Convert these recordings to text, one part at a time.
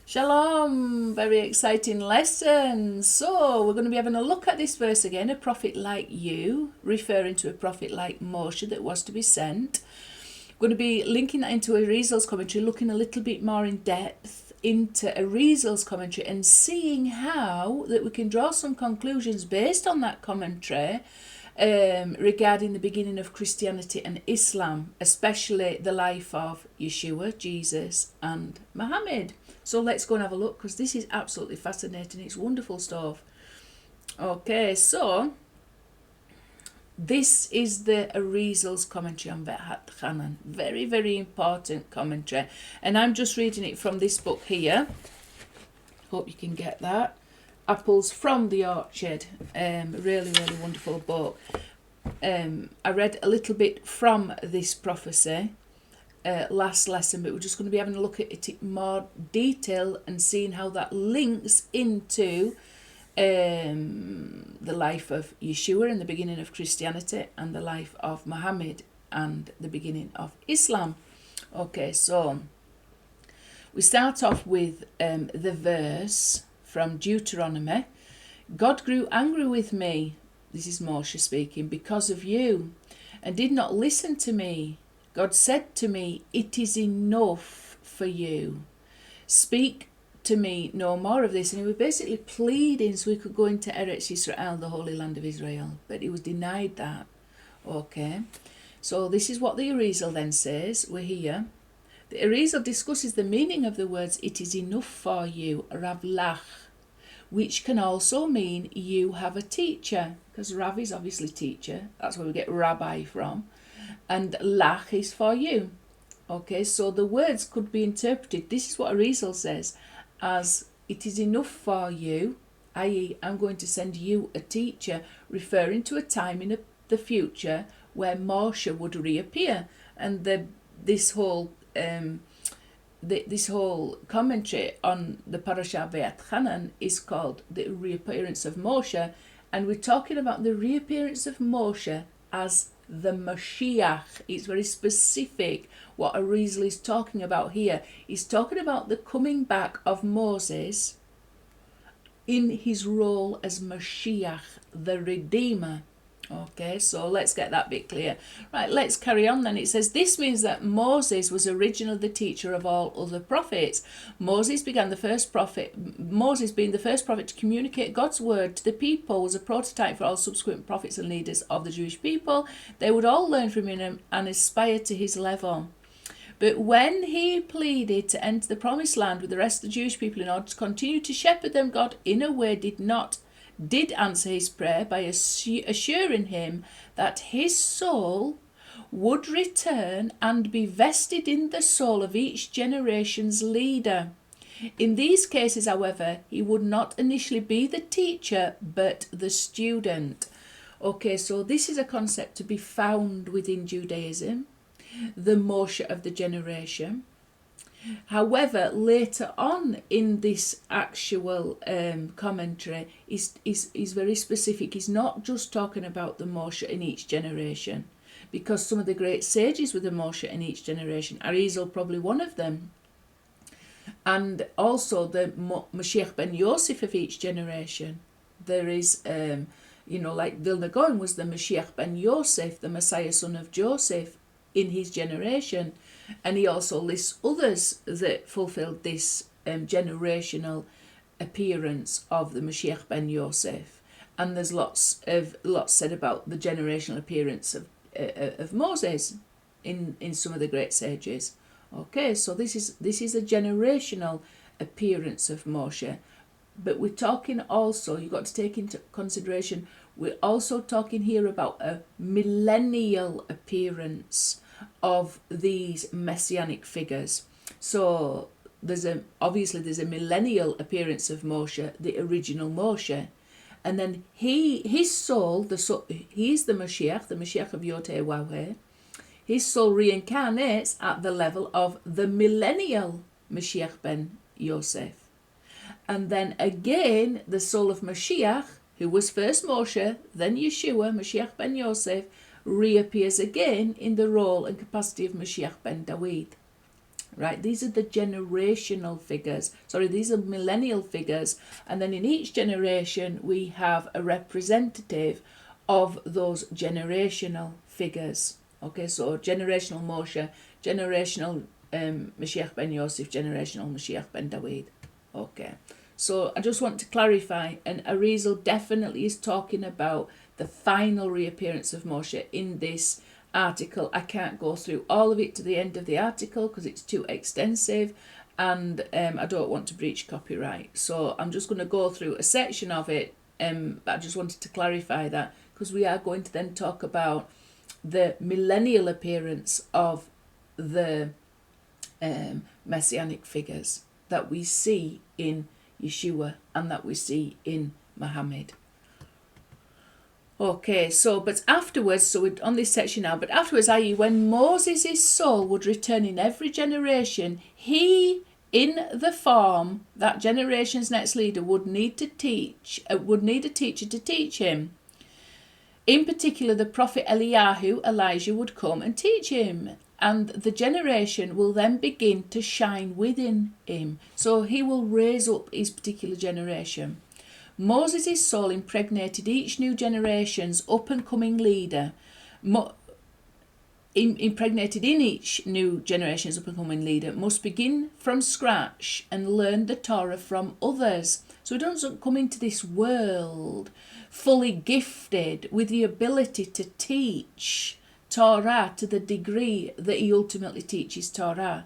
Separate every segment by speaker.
Speaker 1: Shalom, very exciting lesson. So, we're going to be having a look at this verse again, a prophet like you, referring to a prophet like Moshe that was to be sent. We're going to be linking that into Arizal's commentary, looking a little bit more in depth into Arizal's commentary and seeing how that we can draw some conclusions based on that commentary regarding the beginning of Christianity and Islam, especially the life of Yeshua, Jesus, and Muhammad. So let's go and have a look, because this is absolutely fascinating. It's wonderful stuff. Okay, so this is the Arizal's commentary on Ve'at Hanan. Very, very important commentary. And I'm just reading it from this book here. Hope you can get that. Apples from the Orchard. Really, really wonderful book. I read a little bit from this prophecy last lesson, but we're just going to be having a look at it in more detail and seeing how that links into the life of Yeshua and the beginning of Christianity, and the life of Muhammad and the beginning of Islam. Okay, so we start off with the verse from Deuteronomy. God grew angry with me, this is Moshe speaking, because of you, and did not listen to me. God said to me, it is enough for you. Speak to me no more of this. And he was basically pleading so he could go into Eretz Yisrael, the Holy Land of Israel. But he was denied that. Okay. So this is what the Arizal then says. We're here. The Arizal discusses the meaning of the words, it is enough for you, Rav Lach, which can also mean you have a teacher, because Rav is obviously teacher. That's where we get rabbi from. And Lach is for you. Okay, so the words could be interpreted, this is what Arizal says, as it is enough for you, i.e. I'm going to send you a teacher, referring to a time in the future where Moshe would reappear. And this whole commentary on the parasha Ve'at Hanan is called the reappearance of Moshe, and we're talking about the reappearance of Moshe as the Mashiach. It's very specific what Arizal is talking about here. He's talking about the coming back of Moses in his role as Mashiach, the Redeemer. Okay, so let's get that bit clear. Right, let's carry on then. It says, this means that Moses was originally the teacher of all other prophets. Moses being the first prophet to communicate God's word to the people, was a prototype for all subsequent prophets and leaders of the Jewish people. They would all learn from him and aspire to his level. But when he pleaded to enter the promised land with the rest of the Jewish people in order to continue to shepherd them, God in a way did answer his prayer by assuring him that his soul would return and be vested in the soul of each generation's leader. In these cases, however, he would not initially be the teacher, but the student. Okay, so this is a concept to be found within Judaism, the Moshe of the generation. However, later on in this actual commentary is very specific. He's not just talking about the Moshe in each generation, because some of the great sages were the Moshe in each generation. Arizal probably one of them. And also the Mashiach ben Yosef of each generation. There is, like Vilna Gaon was the Mashiach ben Yosef, the Messiah son of Joseph in his generation. And he also lists others that fulfilled this generational appearance of the Mashiach ben Yosef. And there's lots said about the generational appearance of Moses in some of the great sages. Okay, so this is a generational appearance of Moshe. But we're talking also, you've got to take into consideration, we're also talking here about a millennial appearance of these messianic figures. So there's obviously a millennial appearance of Moshe, the original Moshe, and then his soul, he's the Mashiach of Yotei Waweh. His soul reincarnates at the level of the millennial Mashiach ben Yosef. And then again, the soul of Mashiach, who was first Moshe, then Yeshua, Mashiach ben Yosef, reappears again in the role and capacity of Mashiach ben David. right? These are the generational figures. Sorry, these are millennial figures. And then in each generation, we have a representative of those generational figures. Okay, so generational Moshe, generational Mashiach ben Yosef, generational Mashiach ben David. Okay, so I just want to clarify, and Arizal definitely is talking about the final reappearance of Moshe in this article. I can't go through all of it to the end of the article because it's too extensive, and I don't want to breach copyright. So I'm just going to go through a section of it, but I just wanted to clarify that because we are going to then talk about the millennial appearance of the messianic figures that we see in Yeshua and that we see in Muhammad. Okay, so, but afterwards, so we're on this section now, but afterwards, i.e. when Moses' soul would return in every generation, he, in the form, that generation's next leader, would need a teacher to teach him. In particular, the prophet Eliyahu, Elijah, would come and teach him, and the generation will then begin to shine within him. So he will raise up his particular generation. Moses' soul impregnated each new generation's up-and-coming leader. Impregnated in each new generation's up-and-coming leader must begin from scratch and learn the Torah from others. So he doesn't come into this world fully gifted with the ability to teach Torah to the degree that he ultimately teaches Torah,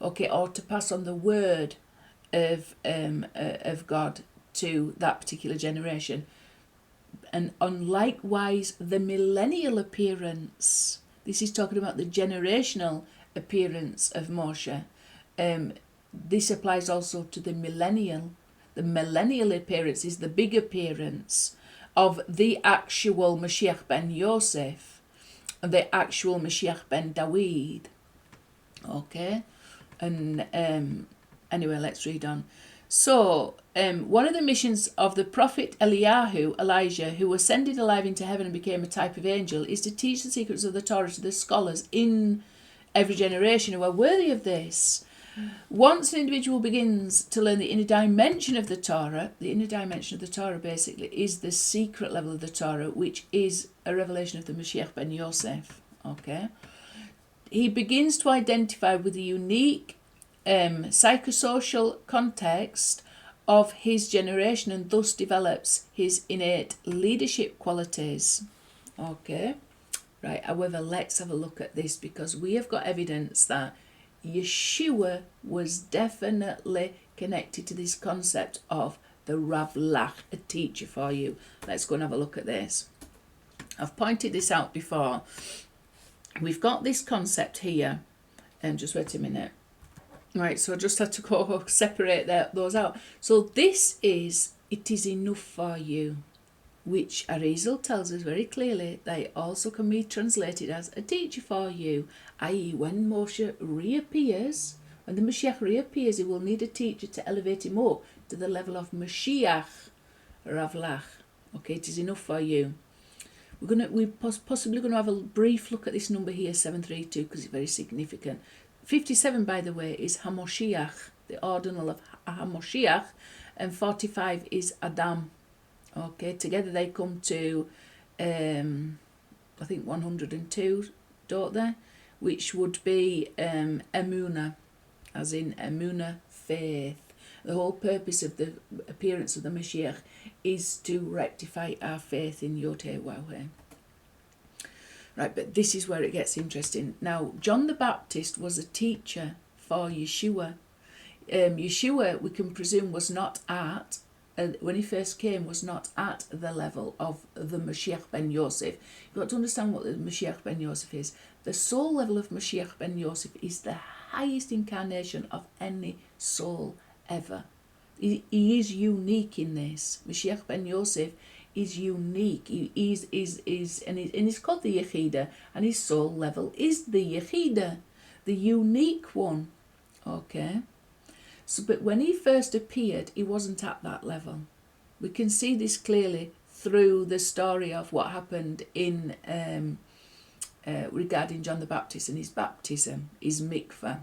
Speaker 1: okay, or to pass on the word of God to that particular generation. And on likewise the millennial appearance, this is talking about the generational appearance of Moshe. This applies also to the millennial. The millennial appearance is the big appearance of the actual Mashiach ben Yosef, the actual Mashiach ben David. Okay, and anyway, let's read on. So, one of the missions of the prophet Elijah, who ascended alive into heaven and became a type of angel, is to teach the secrets of the Torah to the scholars in every generation who are worthy of this. Once an individual begins to learn the inner dimension of the Torah basically is the secret level of the Torah, which is a revelation of the Mashiach ben Yosef. Okay, he begins to identify with the unique psychosocial context of his generation and thus develops his innate leadership qualities. Okay, right, however, let's have a look at this because we have got evidence that Yeshua was definitely connected to this concept of the Ravlach, a teacher for you. Let's go and have a look at this. I've pointed this out before. We've got this concept here, and just wait a minute. Right, so I just had to go separate those out. So this is, it is enough for you, which Arizal tells us very clearly they also can be translated as a teacher for you, i.e. when Moshe reappears, when the Mashiach reappears, he will need a teacher to elevate him up to the level of Mashiach, Ravlach. Okay, it is enough for you. We're possibly going to have a brief look at this number here, 732, because it's very significant. 57, by the way, is Hamoshiach, the ordinal of Hamoshiach, and 45 is Adam. Okay, together they come to, I think 102, don't they? Which would be Emunah, as in Emunah, faith. The whole purpose of the appearance of the Mashiach is to rectify our faith in Yod-Heh-Waw-Heh. Right, but this is where it gets interesting. Now, John the Baptist was a teacher for Yeshua. Yeshua, we can presume, was not at, when he first came, was not at the level of the Mashiach ben Yosef. You've got to understand what the Mashiach ben Yosef is. The soul level of Mashiach ben Yosef is the highest incarnation of any soul ever. He is unique in this. Mashiach ben Yosef is unique. He is and he's called the Yechida, and his soul level is the Yechida, the unique one. Okay. So, but when he first appeared, he wasn't at that level. We can see this clearly through the story of what happened in regarding John the Baptist and his baptism, his mikveh.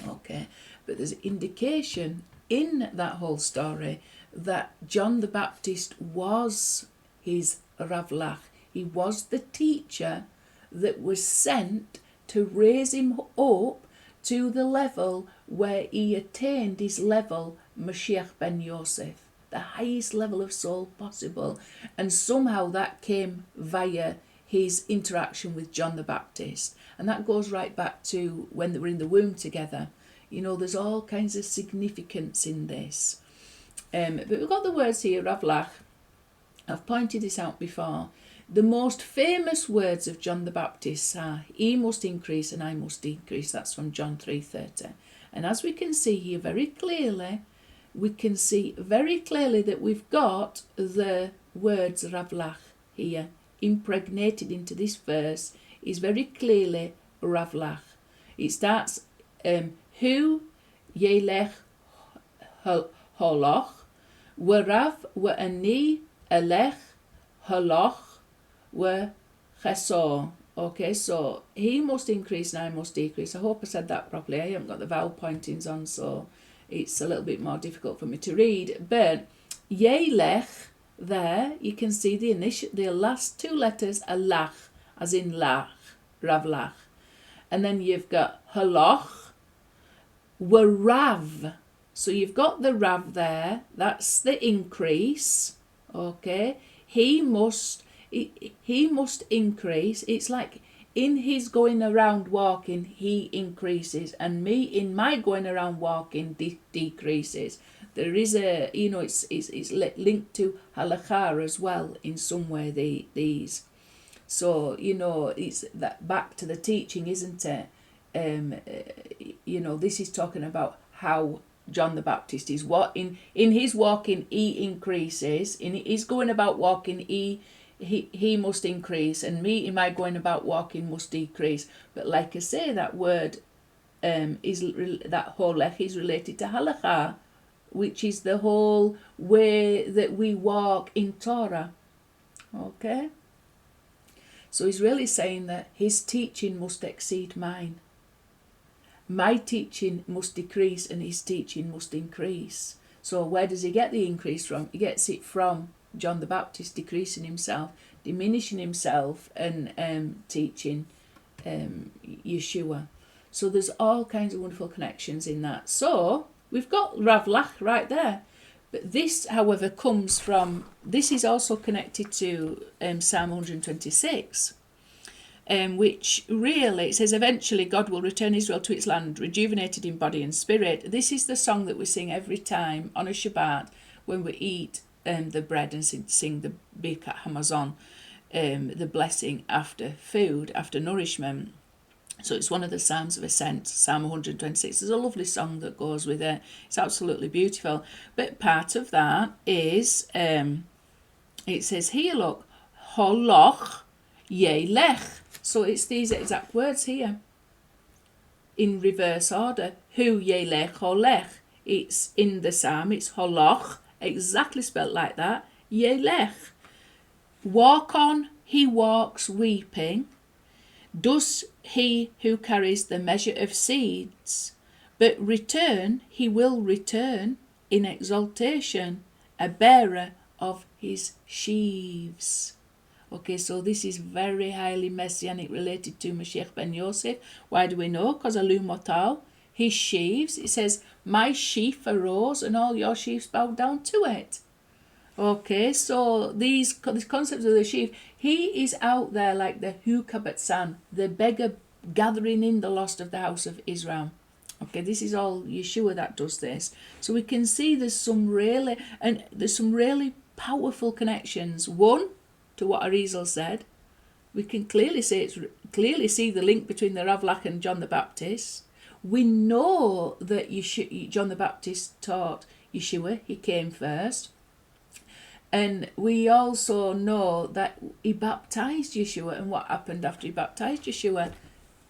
Speaker 1: Okay, but there's indication in that whole story that John the Baptist was his Ravlach. He was the teacher that was sent to raise him up to the level where he attained his level, Mashiach ben Yosef, the highest level of soul possible. And somehow that came via his interaction with John the Baptist. And that goes right back to when they were in the womb together. You know, there's all kinds of significance in this. But we've got the words here, Ravlach. I've pointed this out before. The most famous words of John the Baptist are, he must increase and I must decrease. That's from John 3:30. And as we can see here very clearly, we can see very clearly that we've got the words Ravlach here impregnated into this verse is very clearly Ravlach. It starts, Hu Yelech Holoch, Warav Wa'ani Elech Holoch Chesor. Okay, so he must increase and I must decrease. I hope I said that properly. I haven't got the vowel pointings on, so it's a little bit more difficult for me to read. But Yelech, there you can see the last two letters are lach, as in lach, Ravlach. And then you've got haloch, warav. So you've got the rav there, that's the increase. Okay, he must increase. It's like in his going around walking, he increases, and me in my going around walking decreases. There is a, you know, it's linked to halakha as well in some way. These, so you know, it's that back to the teaching, isn't it? You know, this is talking about how John the Baptist is what in his walking he increases, in his going about walking he must increase, and me in my going about walking must decrease. But like I say, that word that holech is related to halakha, which is the whole way that we walk in Torah. Okay, so he's really saying that his teaching must exceed mine. My teaching must decrease and his teaching must increase. So where does he get the increase from? He gets it from John the Baptist decreasing himself, diminishing himself, and teaching Yeshua. So there's all kinds of wonderful connections in that. So we've got Ravlach right there. But this, however, comes from, this is also connected to Psalm 126. Which really, it says, eventually God will return Israel to its land, rejuvenated in body and spirit. This is the song that we sing every time on a Shabbat when we eat the bread and sing the Birkat Hamazon, the blessing after food, after nourishment. So it's one of the Psalms of Ascent, Psalm 126. There's a lovely song that goes with it. It's absolutely beautiful. But part of that is, it says here, look, Holoch Yelech. So it's these exact words here in reverse order. Hu Yelech Holech. It's in the psalm, it's Holoch, exactly spelt like that. Yelech. Walk on, he walks weeping. Does he who carries the measure of seeds, but return, he will return in exaltation, a bearer of his sheaves. Okay, so this is very highly messianic, related to Mashiach ben Yosef. Why do we know? Because Alu Motal, his sheaves, it says, my sheaf arose and all your sheaves bowed down to it. Okay, so these concepts of the sheaf, he is out there like the Hukabatsan, the beggar gathering in the lost of the house of Israel. Okay, this is all Yeshua that does this. So we can see there's some really powerful connections. One, to what Arizal said, we can clearly see the link between the Ravlach and John the Baptist. We know that John the Baptist taught Yeshua, he came first. And we also know that he baptized Yeshua, and what happened after he baptized Yeshua?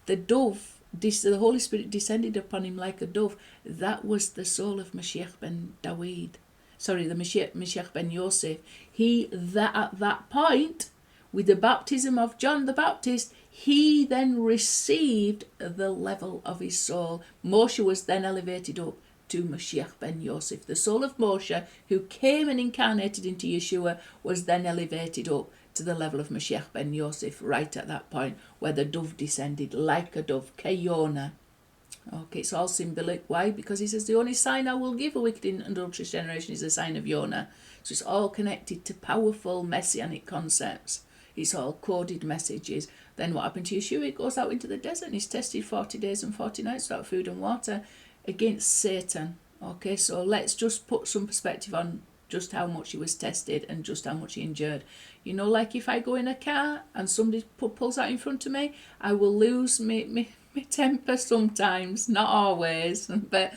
Speaker 1: The dove, the Holy Spirit descended upon him like a dove. That was the soul of Mashiach ben Dawid. Sorry, the Mashiach ben Yosef. At that point, with the baptism of John the Baptist, he then received the level of his soul. Moshe was then elevated up to Mashiach ben Yosef. The soul of Moshe, who came and incarnated into Yeshua, was then elevated up to the level of Mashiach ben Yosef, right at that point where the dove descended like a dove, Keyona. Okay, it's all symbolic. Why? Because he says the only sign I will give a wicked and adulterous generation is the sign of Yonah. So it's all connected to powerful messianic concepts. It's all coded messages. Then what happened to Yeshua? He goes out into the desert and he's tested 40 days and 40 nights without food and water against Satan. Okay, so let's just put some perspective on just how much he was tested and just how much he endured. You know, like if I go in a car and somebody pulls out in front of me, I will lose my temper sometimes, not always, but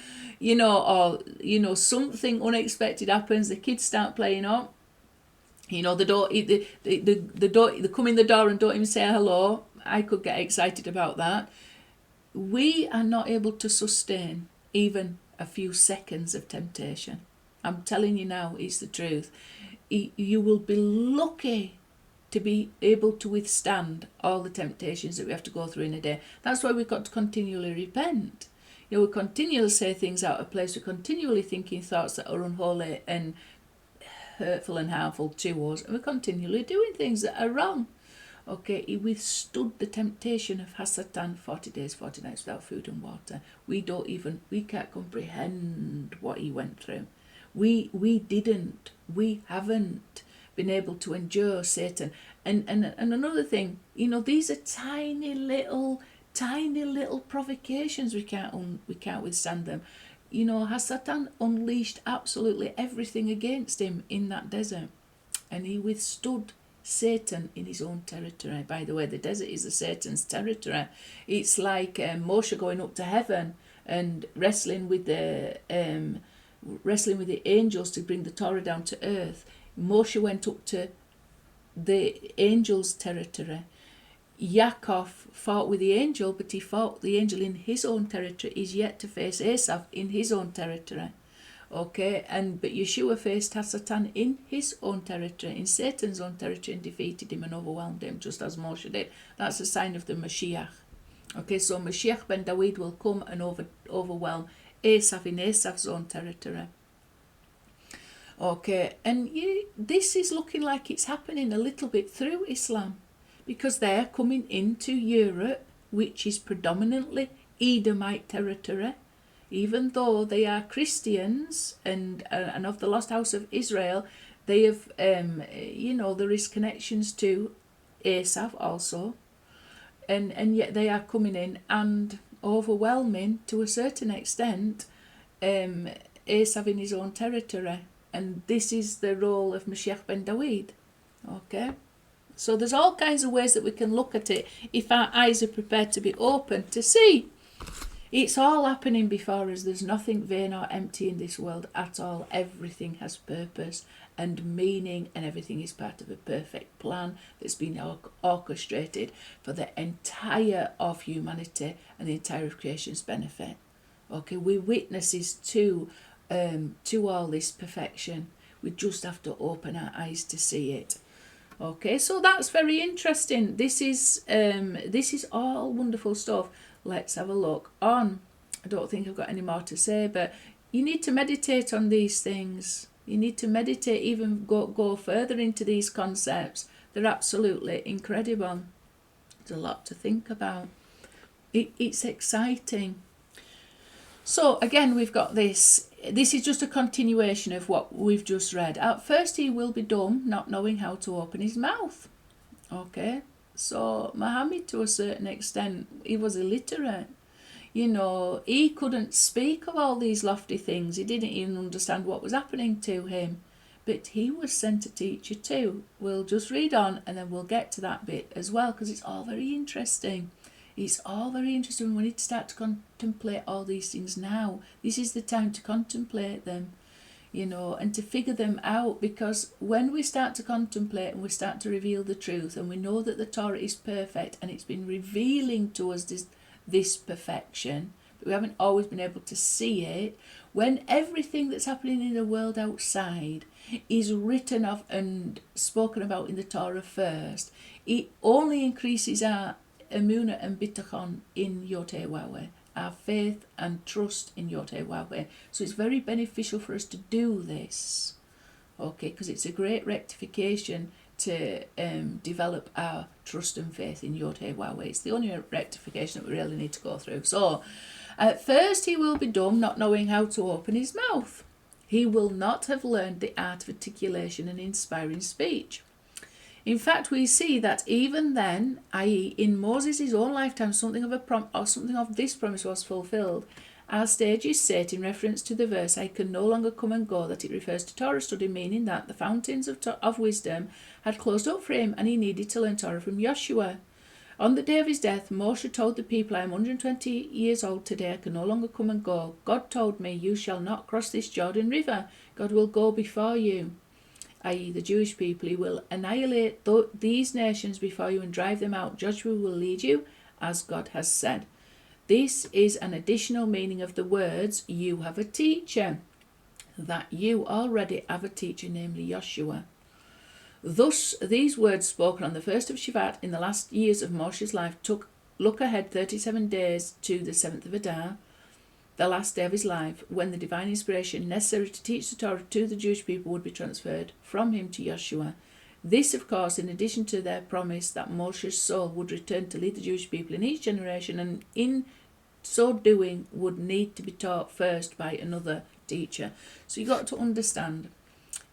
Speaker 1: something unexpected happens. The kids start playing up. The door, the door, they come in the door and don't even say hello. I could get excited about that. We are not able to sustain even a few seconds of temptation. I'm telling you now, it's the truth. You will be lucky to be able to withstand all the temptations that we have to go through in a day. That's why we've got to continually repent. We continually say things out of place. We're continually thinking thoughts that are unholy and hurtful and harmful to us. And we're continually doing things that are wrong. Okay, he withstood the temptation of Hasatan 40 days, 40 nights without food and water. We can't comprehend what he went through. We haven't been able to endure Satan. And another thing, these are tiny little provocations. We can't withstand them. Hasatan unleashed absolutely everything against him in that desert, and he withstood Satan in his own territory. By the way, the desert is Satan's territory. It's like Moshe going up to heaven and wrestling with the angels to bring the Torah down to earth. Moshe went up to the angel's territory. Yaakov fought with the angel, but he fought the angel in his own territory. He's yet to face Esau in his own territory. Okay, but Yeshua faced Hasatan in his own territory, in Satan's own territory, and defeated him and overwhelmed him, just as Moshe did. That's a sign of the Mashiach. Okay, so Mashiach ben David will come and overwhelm Esau in Esau's own territory. Okay, and this is looking like it's happening a little bit through Islam, because they're coming into Europe, which is predominantly Edomite territory, even though they are Christians and of the lost house of Israel. They have, there is connections to Esau also, and yet they are coming in and overwhelming to a certain extent Esau in his own territory. And this is the role of Mashiach ben David. Okay, so there's all kinds of ways that we can look at it if our eyes are prepared to be open to see. It's all happening before us. There's nothing vain or empty in this world at all. Everything has purpose and meaning, and everything is part of a perfect plan that's been orchestrated for the entire of humanity and the entire of creation's benefit. Okay, we're witnesses to all this perfection. We just have to open our eyes to see it. Okay, so that's very interesting. This is all wonderful stuff. Let's have a look on. I don't think I've got any more to say, but you need to meditate on these things. You need to meditate, even go further into these concepts. They're absolutely incredible. There's a lot to think about. It's exciting. So again, we've got this. This is just a continuation of what we've just read. At first he will be dumb, not knowing how to open his mouth. Okay, so Muhammad, to a certain extent, he was illiterate. He couldn't speak of all these lofty things. He didn't even understand what was happening to him. But he was sent a teacher too. We'll just read on and then we'll get to that bit as well, because it's all very interesting. It's all very interesting. We need to start to contemplate all these things now. This is the time to contemplate them, and to figure them out, because when we start to contemplate and we start to reveal the truth, and we know that the Torah is perfect and it's been revealing to us this perfection, but we haven't always been able to see it, when everything that's happening in the world outside is written of and spoken about in the Torah first, it only increases our emuna and bitachon in Yotewahwe, our faith and trust in Yotewahwe. So it's very beneficial for us to do this, okay, because it's a great rectification to develop our trust and faith in Yotewahwe. It's the only rectification that we really need to go through. So, at first he will be dumb, not knowing how to open his mouth. He will not have learned the art of articulation and inspiring speech. In fact, we see that even then, i.e., in Moses' own lifetime, something of this promise was fulfilled. Our stages state in reference to the verse, "I can no longer come and go," that it refers to Torah study, meaning that the fountains of wisdom had closed up for him and he needed to learn Torah from Joshua. On the day of his death, Moshe told the people, "I am 120 years old today, I can no longer come and go. God told me, you shall not cross this Jordan River. God will go before you," i.e. the Jewish people. "He will annihilate these nations before you and drive them out. Joshua will lead you, as God has said." This is an additional meaning of the words, "you have a teacher," that you already have a teacher, namely Joshua. Thus, these words spoken on the 1st of Shivat in the last years of Moshe's life look ahead 37 days to the 7th of Adar, the last day of his life, when the divine inspiration necessary to teach the Torah to the Jewish people would be transferred from him to Joshua. This, of course, in addition to their promise that Moshe's soul would return to lead the Jewish people in each generation, and in so doing would need to be taught first by another teacher. So you've got to understand,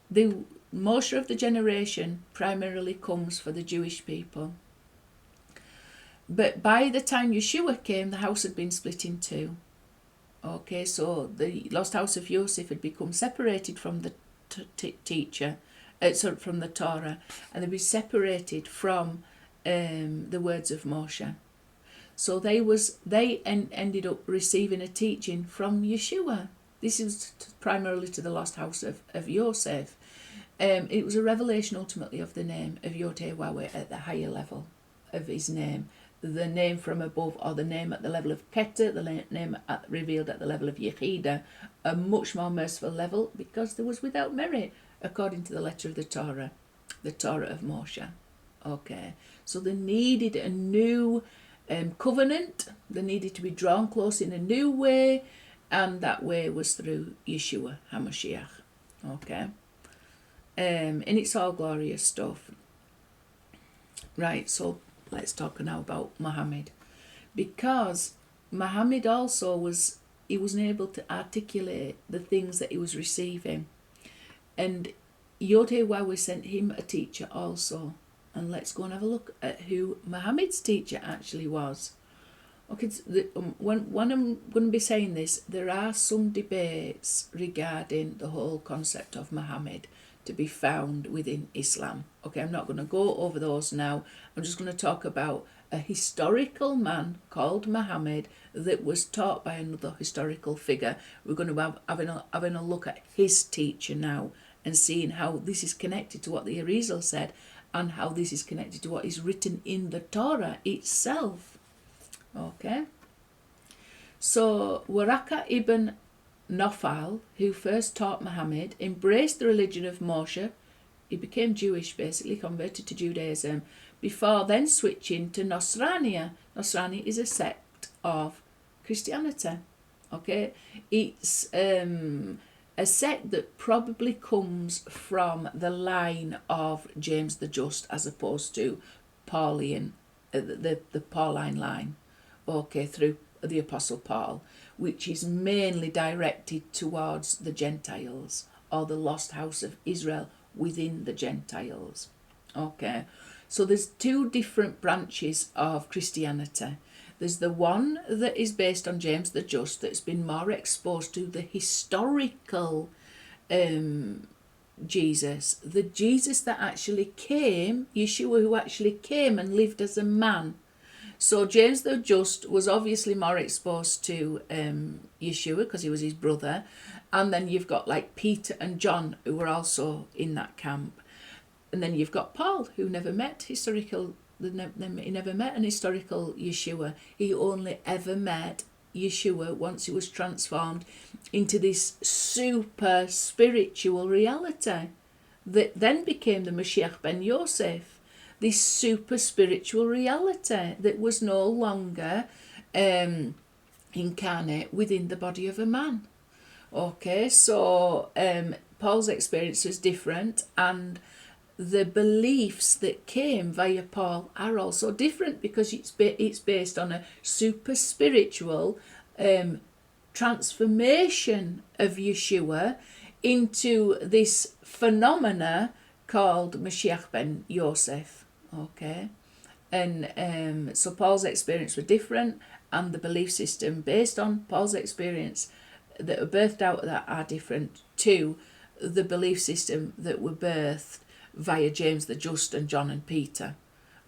Speaker 1: the Moshe of the generation primarily comes for the Jewish people. But by the time Yeshua came, the house had been split in two. Okay, so the lost house of Yosef had become separated from the teacher, from the Torah, and they'd be separated from the words of Moshe. So they ended up receiving a teaching from Yeshua. This is primarily to the lost house of Yosef. It was a revelation ultimately of the name of Yotewahwe at the higher level of his name. The name from above, or the name at the level of Keter, the name revealed at the level of Yechida, a much more merciful level, because there was without merit, according to the letter of the Torah of Moshe. Okay, so they needed a new covenant, they needed to be drawn close in a new way, and that way was through Yeshua HaMashiach. Okay. And it's all glorious stuff. Right, so let's talk now about Muhammad. Because Muhammad also he wasn't able to articulate the things that he was receiving. And Yotewahwe sent him a teacher also. And let's go and have a look at who Muhammad's teacher actually was. Okay, when I'm going to be saying this, there are some debates regarding the whole concept of Muhammad to be found within Islam. Okay, I'm not going to go over those now. I'm just going to talk about a historical man called Muhammad that was taught by another historical figure. We're going to be having a look at his teacher now and seeing how this is connected to what the Arizal said and how this is connected to what is written in the Torah itself. Okay, so Waraka ibn Nofal, who first taught Muhammad, embraced the religion of Moshe. He became Jewish, basically converted to Judaism, before then switching to Nosrania. Nosrani is a sect of Christianity. Okay, it's a sect that probably comes from the line of James the Just, as opposed to Pauline, the Pauline line. Okay, through the Apostle Paul, which is mainly directed towards the Gentiles, or the lost house of Israel within the Gentiles. Okay, so there's two different branches of Christianity. There's the one that is based on James the Just, that's been more exposed to the historical Jesus, the Jesus that actually came, Yeshua, who actually came and lived as a man. So James the Just was obviously more exposed to Yeshua because he was his brother. And then you've got like Peter and John, who were also in that camp. And then you've got Paul, who never met he never met an historical Yeshua. He only ever met Yeshua once he was transformed into this super spiritual reality that then became the Mashiach ben Yosef, this super spiritual reality that was no longer incarnate within the body of a man. Okay, so Paul's experience was different, and the beliefs that came via Paul are also different, because it's based on a super spiritual transformation of Yeshua into this phenomena called Mashiach ben Yosef. Okay, and so Paul's experience were different, and the belief system based on Paul's experience that were birthed out of that are different to the belief system that were birthed via James the Just and John and Peter.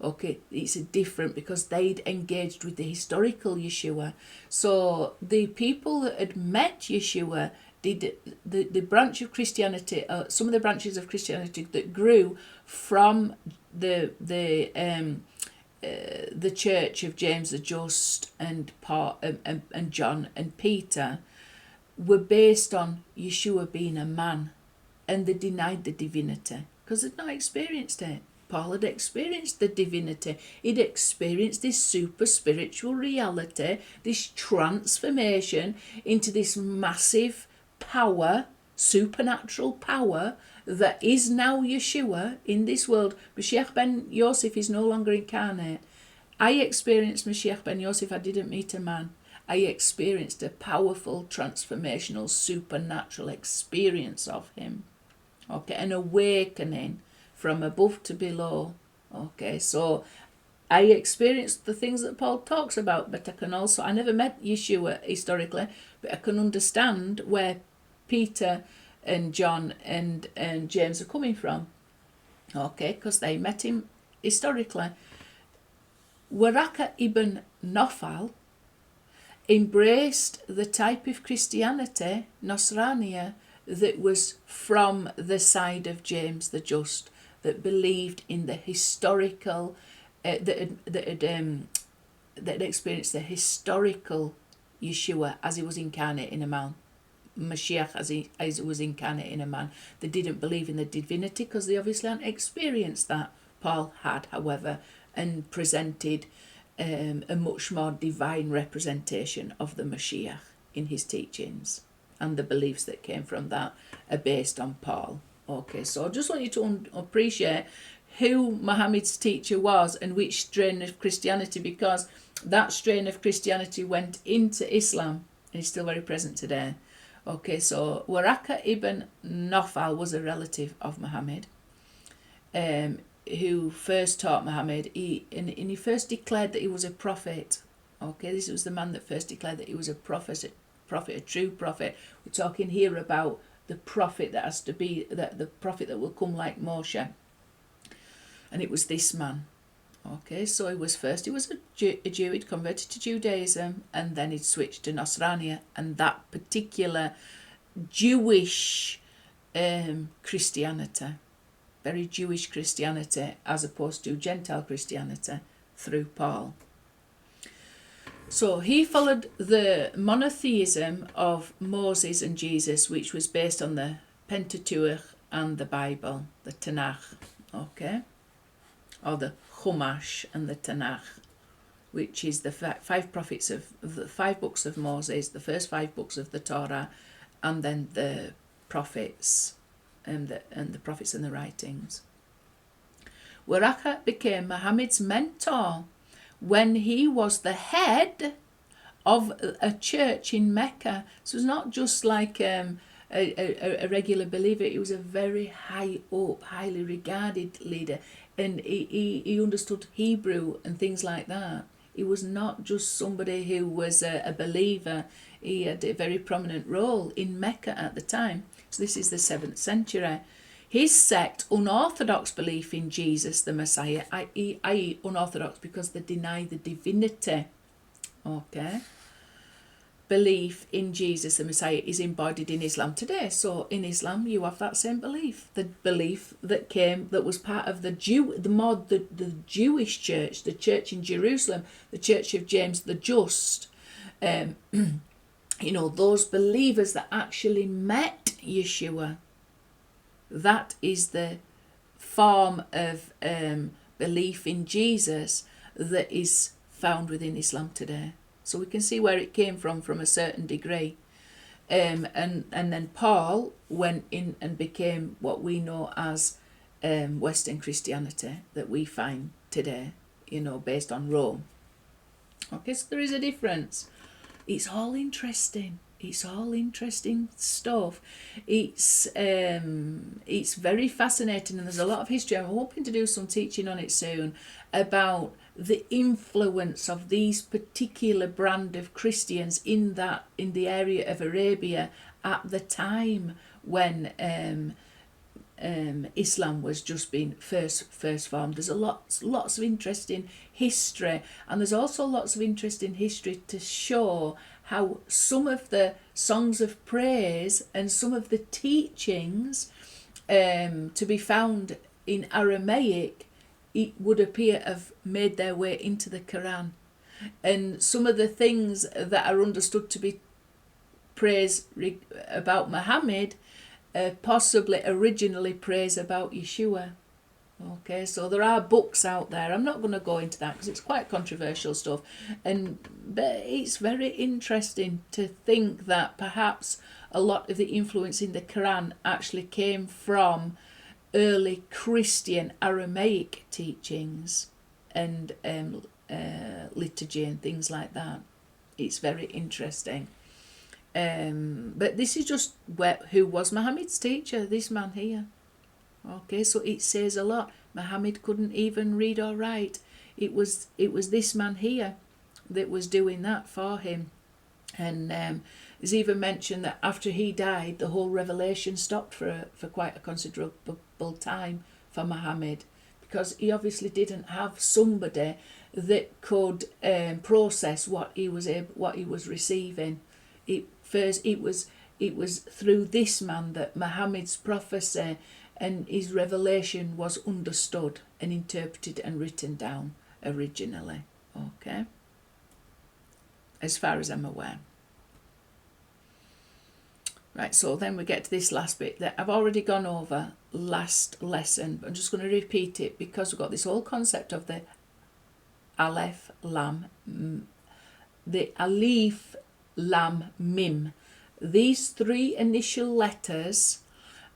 Speaker 1: Okay, it's different because they'd engaged with the historical Yeshua. So the people that had met Yeshua did the branch of Christianity, some of the branches of Christianity that grew from the church of James the Just and Paul and John and Peter, were based on Yeshua being a man, and they denied the divinity because they'd not experienced it. Paul had experienced the divinity. He'd experienced this super spiritual reality, this transformation into this massive power, supernatural power that is now Yeshua in this world. Mashiach ben Yosef is no longer incarnate. I experienced Mashiach ben Yosef. I didn't meet a man. I experienced a powerful, transformational, supernatural experience of him. Okay, an awakening from above to below. Okay, so I experienced the things that Paul talks about, but I never met Yeshua historically, but I can understand where Peter and John and James are coming from. Okay, because they met him historically. Waraka ibn Nofal embraced the type of Christianity, Nosrania, that was from the side of James the Just, that believed in the historical, that had experienced the historical Yeshua as he was incarnate in a man, Mashiach as he was incarnate in a man. They didn't believe in the divinity because they obviously hadn't experienced that. Paul had, however, and presented a much more divine representation of the Mashiach in his teachings, and the beliefs that came from that are based on Paul. Okay, so I just want you to appreciate who Muhammad's teacher was and which strain of Christianity, because that strain of Christianity went into Islam and is still very present today. Okay, so Waraka ibn Nofal was a relative of Muhammad, who first taught Muhammad. He first declared that he was a prophet. Okay, this was the man that first declared that he was a prophet, a true prophet. We're talking here about the prophet that has to be, the prophet that will come like Moshe. And it was this man. Okay, so he was a Jew. He'd converted to Judaism, and then he'd switched to Nasrania, and that particular Jewish Christianity, very Jewish Christianity, as opposed to Gentile Christianity through Paul. So he followed the monotheism of Moses and Jesus, which was based on the Pentateuch and the Bible, the Tanakh, okay, or the Chumash and the Tanakh, which is the five prophets of the 5 books of Moses, the first 5 books of the Torah, and then the prophets and the prophets and the writings. Waraka became Muhammad's mentor when he was the head of a church in Mecca. So it's not just like a regular believer. He was a very high up, highly regarded leader, and he understood Hebrew and things like that. He was not just somebody who was a believer. He had a very prominent role in Mecca at the time. So this is the 7th century. His sect, unorthodox belief in Jesus the Messiah, i.e. unorthodox because they deny the divinity, okay, belief in Jesus the Messiah is embodied in Islam today. So in Islam you have that same belief, the belief that was part of the Jewish church, the church in Jerusalem, the church of James the Just. Those believers that actually met Yeshua. That is the form of belief in Jesus that is found within Islam today. So we can see where it came from a certain degree. And then Paul went in and became what we know as Western Christianity that we find today, based on Rome. Okay, so there is a difference. It's all interesting. It's all interesting stuff. It's very fascinating, and there's a lot of history. I'm hoping to do some teaching on it soon about the influence of these particular brand of Christians in the area of Arabia at the time when Islam was just being first formed. There's lots of interesting history, and there's also lots of interesting history to show how some of the songs of praise and some of the teachings to be found in Aramaic, it would appear have made their way into the Quran. And some of the things that are understood to be praise about Muhammad possibly originally praise about Yeshua. Okay, so there are books out there. I'm not going to go into that because it's quite controversial stuff, but it's very interesting to think that perhaps a lot of the influence in the Quran actually came from early Christian Aramaic teachings and liturgy and things like that. It's very interesting. But this is just who was Muhammad's teacher, this man here. Okay, so it says a lot. Muhammad couldn't even read or write. It was this man here that was doing that for him. And it's even mentioned that after he died, the whole revelation stopped for quite a considerable time for Muhammad, because he obviously didn't have somebody that could process what he was receiving. It was through this man that Muhammad's prophecy and his revelation was understood and interpreted and written down originally. Okay, as far as I'm aware. Right, so then we get to this last bit that I've already gone over last lesson, but I'm just going to repeat it because we've got this whole concept of the Aleph, Lam, the Alif, Lam, Mim. These three initial letters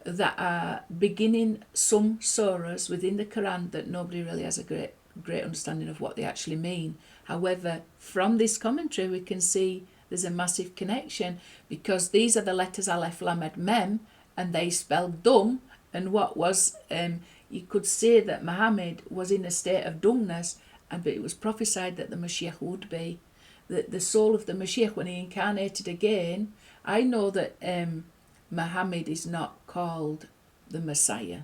Speaker 1: that are beginning some surahs within the Quran that nobody really has a great understanding of what they actually mean. However, from this commentary we can see there's a massive connection, because these are the letters Aleph, Lamed, Mem, and they spell dumb. And what was, you could say that Muhammad was in a state of dumbness, but it was prophesied that the Mashiach would be. That the soul of the Mashiach, when he incarnated again, I know that Muhammad is not called the Messiah,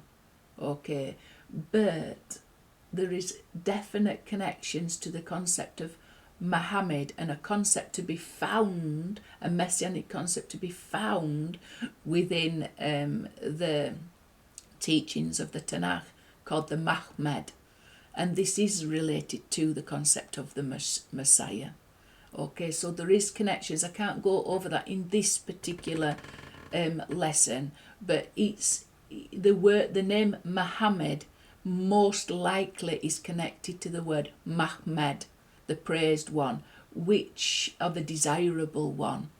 Speaker 1: okay, but there is definite connections to the concept of Muhammad, and a concept to be found, a messianic concept to be found within the teachings of the Tanakh called the Mahmed, and this is related to the concept of the Messiah. Okay, so there is connections. I can't go over that in this particular lesson, but it's the name Muhammad most likely is connected to the word Mahmed, the praised one, which are the desirable one,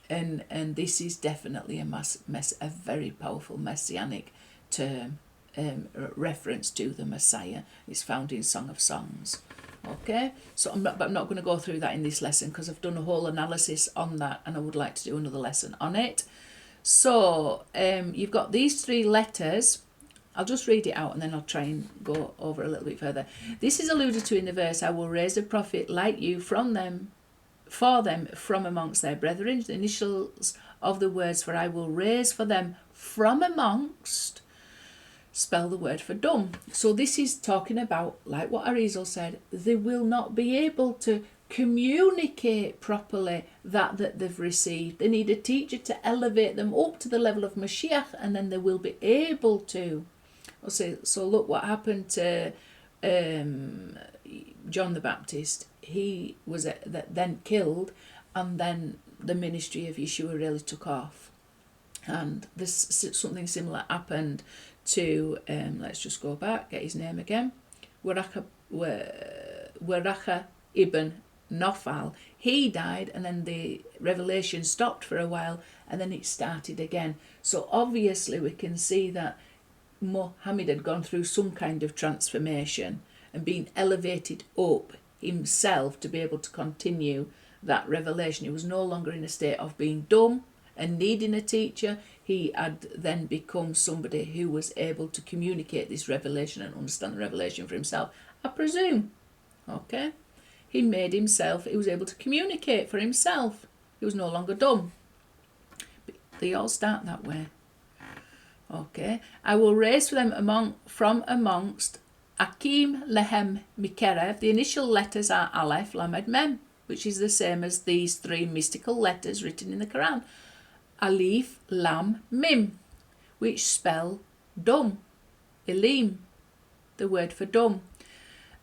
Speaker 1: and this is definitely a very powerful messianic term, reference to the Messiah. It's found in Song of Songs. Okay, so I'm not going to go through that in this lesson because I've done a whole analysis on that, and I would like to do another lesson on it. So you've got these three letters. I'll just read it out and then I'll try and go over a little bit further. This is alluded to in the verse, I will raise a prophet like you for them from amongst their brethren. The initials of the words for I will raise for them from amongst spell the word for dumb. So this is talking about, like what Arizal said, they will not be able to communicate properly that they've received. They need a teacher to elevate them up to the level of Mashiach, and then they will be able to. So look what happened to John the Baptist. He was then killed, and then the ministry of Yeshua really took off. And something similar happened to, let's just go back, get his name again, Waracha ibn Nofal, he died, and then the revelation stopped for a while, and then it started again. So obviously we can see that Muhammad had gone through some kind of transformation and been elevated up himself to be able to continue that revelation. He was no longer in a state of being dumb and needing a teacher. He had then become somebody who was able to communicate this revelation and understand the revelation for himself, I presume. Okay? He was able to communicate for himself. He was no longer dumb. But they all start that way. Okay? I will raise for them from amongst Akim, Lehem, Mikerev. The initial letters are Aleph, Lamed, Mem, which is the same as these three mystical letters written in the Quran. Alif, Lam, Mim, which spell dumb. Elim, the word for dumb.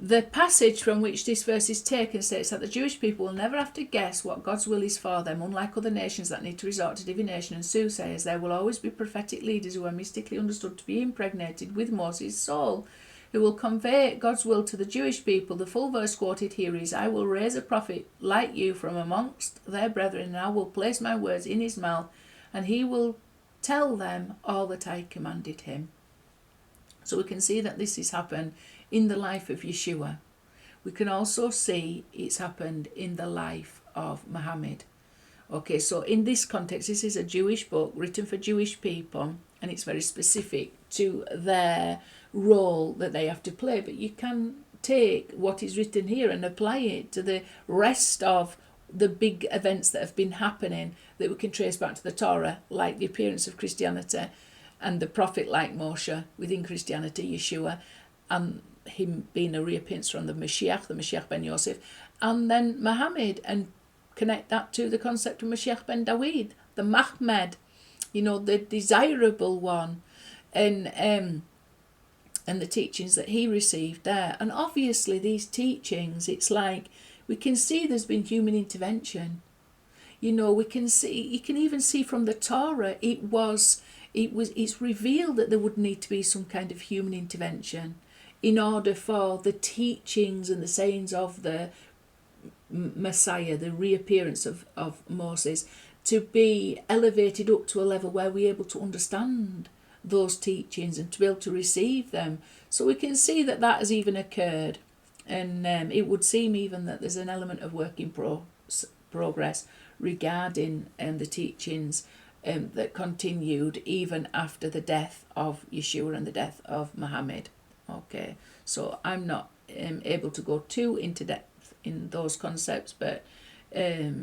Speaker 1: The passage from which this verse is taken states that the Jewish people will never have to guess what God's will is for them. Unlike other nations that need to resort to divination and soothsayers, there will always be prophetic leaders who are mystically understood to be impregnated with Moses' soul, who will convey God's will to the Jewish people. The full verse quoted here is, I will raise a prophet like you from amongst their brethren, and I will place my words in his mouth, and he will tell them all that I commanded him. So we can see that this has happened in the life of Yeshua. We can also see it's happened in the life of Muhammad. Okay, so in this context, this is a Jewish book written for Jewish people, and it's very specific to their role that they have to play. But you can take what is written here and apply it to the rest of the big events that have been happening that we can trace back to the Torah, like the appearance of Christianity and the prophet like Moshe within Christianity, Yeshua, and him being a reappearance from the Mashiach ben Yosef, and then Muhammad, and connect that to the concept of Mashiach ben Dawid, the Mahmed, the desirable one, and the teachings that he received there. And obviously these teachings, it's like we can see there's been human intervention. We can see, you can even see from the Torah, it's revealed that there would need to be some kind of human intervention in order for the teachings and the sayings of the Messiah, the reappearance of Moses, to be elevated up to a level where we're able to understand those teachings and to be able to receive them. So we can see that has even occurred, and it would seem even that there's an element of work in progress regarding the teachings that continued even after the death of Yeshua and the death of Muhammad. Okay, so I'm not able to go too into depth in those concepts, but it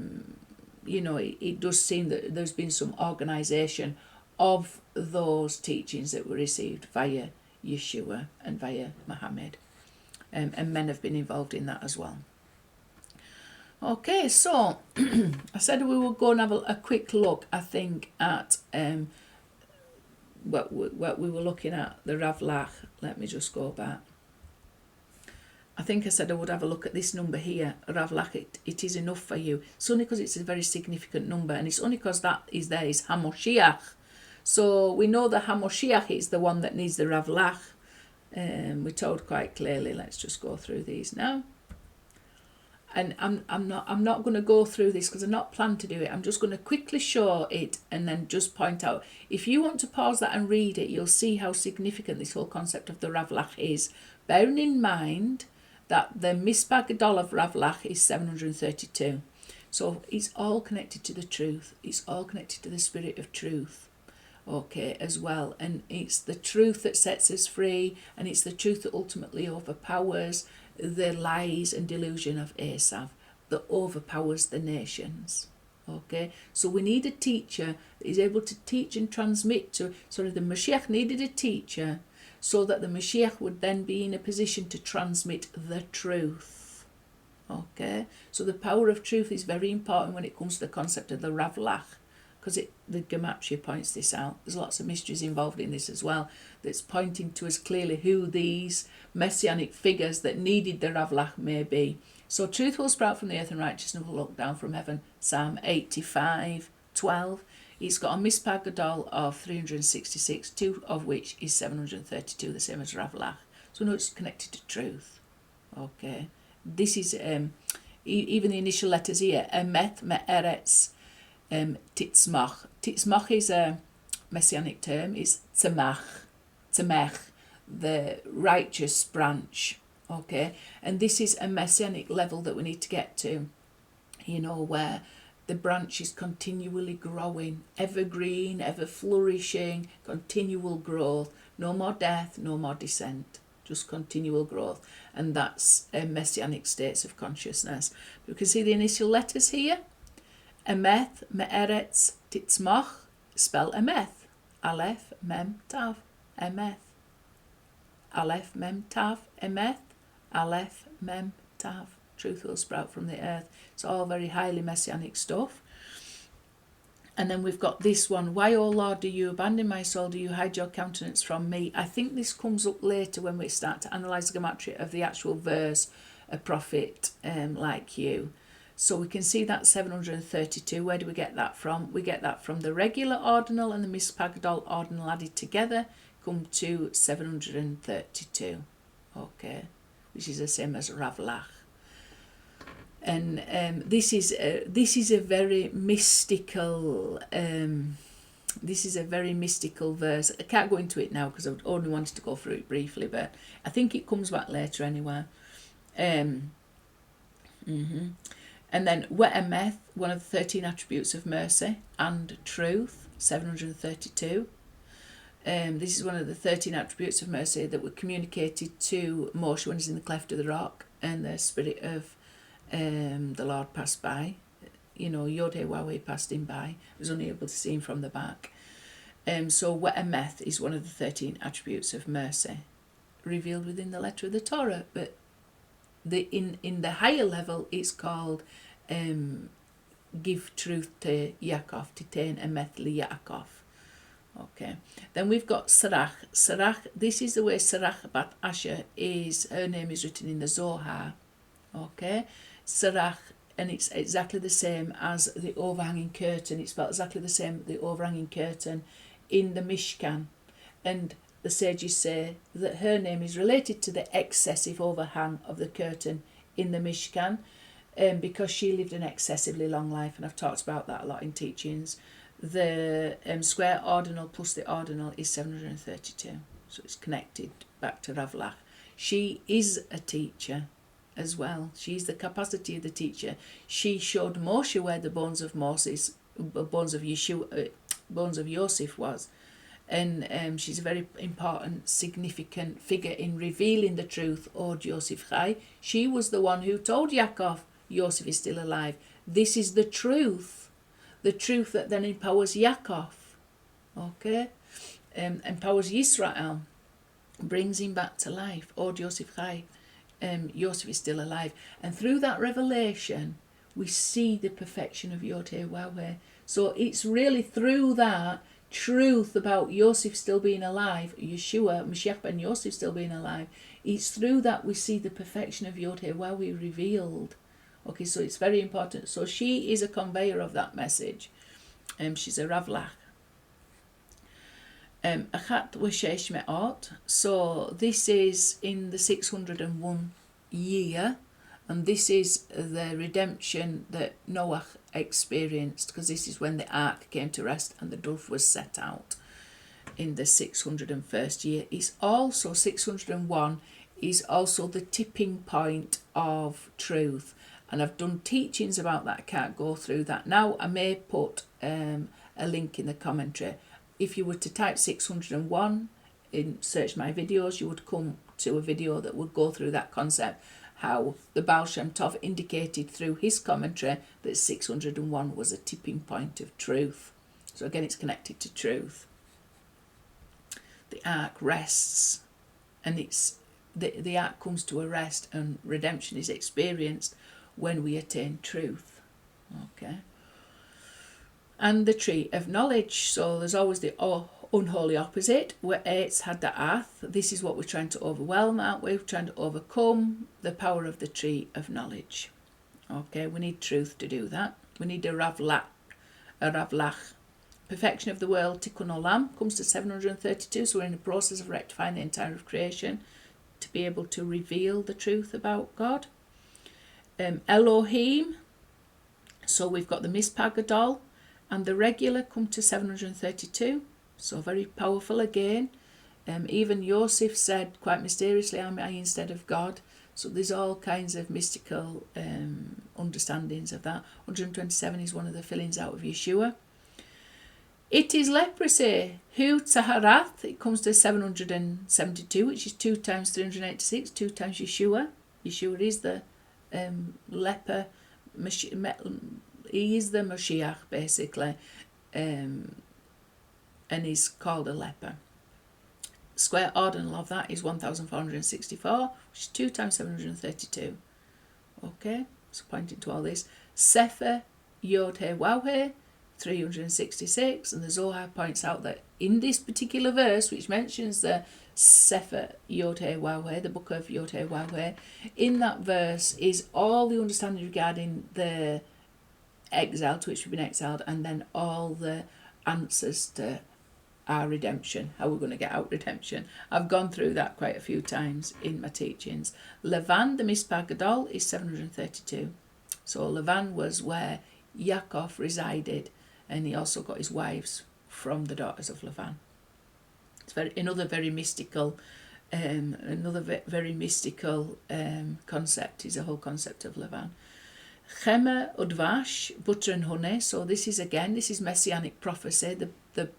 Speaker 1: does seem that there's been some organisation of those teachings that were received via Yeshua and via Muhammad, and men have been involved in that as well. Okay, so I said we will go and have a quick look, I think, at what we were looking at, the Ravlach. Let me just go back. I think I said I would have a look at this number here, Ravlach. It is enough for you. It's only because it's a very significant number, and it's only because that is there is Hamoshiach. So we know that Hamoshiach is the one that needs the Ravlach. We're told quite clearly. Let's just go through these now. And I'm not going to go through this because I'm not planned to do it. I'm just going to quickly show it and then just point out. If you want to pause that and read it, you'll see how significant this whole concept of the Ravlach is. Bearing in mind that the Mispah Gadol of Ravlach is 732. So it's all connected to the truth. It's all connected to the spirit of truth. Okay, as well. And it's the truth that sets us free, and it's the truth that ultimately overpowers the lies and delusion of Esav, that overpowers the nations. Okay, so we need a teacher that is able to teach and transmit to. The Mashiach needed a teacher so that the Mashiach would then be in a position to transmit the truth. Okay, so the power of truth is very important when it comes to the concept of the Ravlach, because the Gematria points this out. There's lots of mysteries involved in this as well, that's pointing to us clearly who these messianic figures that needed the Ravlach may be. So truth will sprout from the earth and righteousness will look down from heaven. Psalm 85:12. It's got a Mispah Gadol of 366, two of which is 732, the same as Ravlach. So no, it's connected to truth. Okay, this is even the initial letters here. Emeth, me'eretz, titzmach. Titzmach is a messianic term. It's tzemech, the righteous branch. Okay, and this is a messianic level that we need to get to. Where the branch is continually growing, evergreen, ever flourishing, continual growth. No more death, no more descent, just continual growth. And that's messianic states of consciousness. You can see the initial letters here. Emeth, me'eretz, titzmach, spell emeth. Aleph, mem, tav, emeth. Aleph, mem, tav, emeth. Aleph, mem, tav. Truth will sprout from the earth. It's all very highly messianic stuff. And then we've got this one. Why, O Lord, do you abandon my soul? Do you hide your countenance from me? I think this comes up later when we start to analyse the gematria of the actual verse, a prophet like you. So we can see that 732. Where do we get that from? We get that from the regular ordinal and the mispagdol ordinal added together, come to 732. Okay, which is the same as Ravlach. And this is a very mystical verse. I can't go into it now because I only wanted to go through it briefly, but I think it comes back later anyway. And then We'emeth, one of the 13 attributes of mercy and truth, 732. This is one of the 13 attributes of mercy that were communicated to Moshe when he's in the cleft of the rock, and the spirit of the Lord passed by. Yod-Heh-Wah-Weh passed him by. I was only able to see him from the back. So We'emeth is one of the 13 attributes of mercy revealed within the letter of the Torah, but in the higher level it's called give truth to Yaakov, titain emeth li Yaakov. Okay, then we've got Sarach. Sarach, this is the way Sarach bat Asher is, her name is written in the Zohar. Okay, Sarach, and it's exactly the same as the overhanging curtain. It's spelled exactly the same, the overhanging curtain in the Mishkan. And the sages say that her name is related to the excessive overhang of the curtain in the Mishkan, because she lived an excessively long life, and I've talked about that a lot in teachings. The square ordinal plus the ordinal is 732, so it's connected back to Ravlach. She is a teacher as well. She's the capacity of the teacher. She showed Moshe where the bones of Moses, bones of Yeshua, bones of Yosef was, and she's a very important, significant figure in revealing the truth. Od Yosef Chai. She was the one who told Yaakov Yosef is still alive. This is the truth that then empowers Yaakov. Okay, empowers Yisrael, brings him back to life. Od Yosef Chai. Yosef is still alive, and through that revelation we see the perfection of Yod-Heh-Wah-Weh. So it's really through that truth about Yosef still being alive, Yeshua, Mashiach ben Yosef still being alive, it's through that we see the perfection of Yod-Heh-Wah-Weh revealed. Okay, so it's very important. So she is a conveyor of that message. She's a Ravlach. Achat Weshesh Me'ot. So this is in the 601 year, and this is the redemption that Noah experienced, because this is when the ark came to rest and the dove was set out in the 601st year. It's also 601 is also the tipping point of truth, and I've done teachings about that. I can't go through that now. I may put a link in the commentary. If you were to type 601 in search my videos, you would come to a video that would go through that concept, how the Baal Shem Tov indicated through his commentary that 601 was a tipping point of truth. So again, it's connected to truth. The ark rests, and it's the ark comes to a rest, and redemption is experienced when we attain truth. Okay. And the tree of knowledge. So there's always the unholy opposite, where it's had the ath. This is what we're trying to overwhelm, aren't we? We're trying to overcome the power of the tree of knowledge. Okay, we need truth to do that. We need a Ravlach. Perfection of the world, Tikkun Olam, comes to 732, so we're in the process of rectifying the entire of creation. to be able to reveal the truth about God. Elohim, so we've got the Mispah Gadol, and the regular come to 732, so very powerful again. Even Joseph said quite mysteriously, am I instead of God? So there's all kinds of mystical understandings of that. 127 is one of the fillings out of Yeshua. It is leprosy. Hu Tzaharath, it comes to 772, which is 2 times 386, 2 times Yeshua. Yeshua is the leper, he is the Mashiach, basically, and he's called a leper. Square ordinal of that is 1464, which is 2 times 732. Okay, so pointing to all this. Sefer Yod He Waw He, 366, and the Zohar points out that in this particular verse, which mentions the Sefer Yod He Waw He, the book of Yod He Waw He, in that verse is all the understanding regarding the exile to which we've been exiled, and then all the answers to our redemption, how we're going to get out redemption. I've gone through that quite a few times in my teachings. Levan, the Mispah Gadol, is 732. So Levan was where Yaakov resided, and he also got his wives from the daughters of Levan. It's another very mystical concept is the whole concept of Levan. Chema Udvash, butter and honey. So this is messianic prophecy. The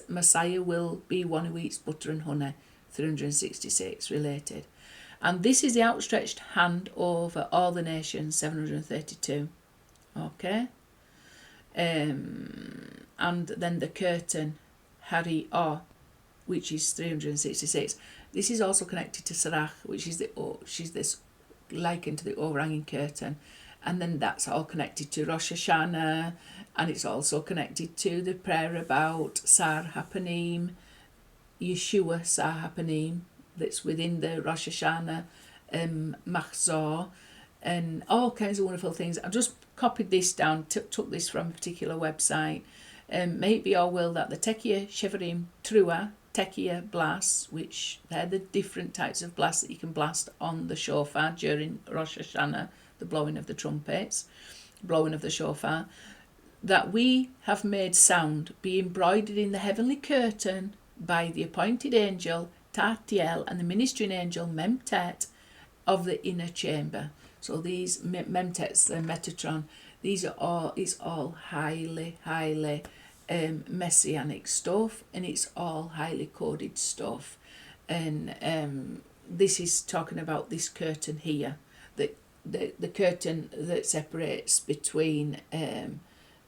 Speaker 1: Messiah will be one who eats butter and honey. 366 related. And this is the outstretched hand over all the nations. 732. Okay. And then the curtain, Hari O, which is 366. This is also connected to Sarach, which is this likened to the overhanging curtain. And then that's all connected to Rosh Hashanah, and it's also connected to the prayer about Sar Hapanim, Yeshua Sar Hapanim, that's within the Rosh Hashanah Machzor, and all kinds of wonderful things. I've just copied this down, took this from a particular website. Maybe or will that the Tekiah Shevarim Trua, Tekiah blasts, which they're the different types of blasts that you can blast on the shofar during Rosh Hashanah, the blowing of the trumpets, blowing of the shofar, that we have made sound be embroidered in the heavenly curtain by the appointed angel Tatiel and the ministering angel Memtet of the inner chamber. So these Memtets, the Metatron, it's all highly messianic stuff, and it's all highly coded stuff. And this is talking about this curtain here, the curtain that separates between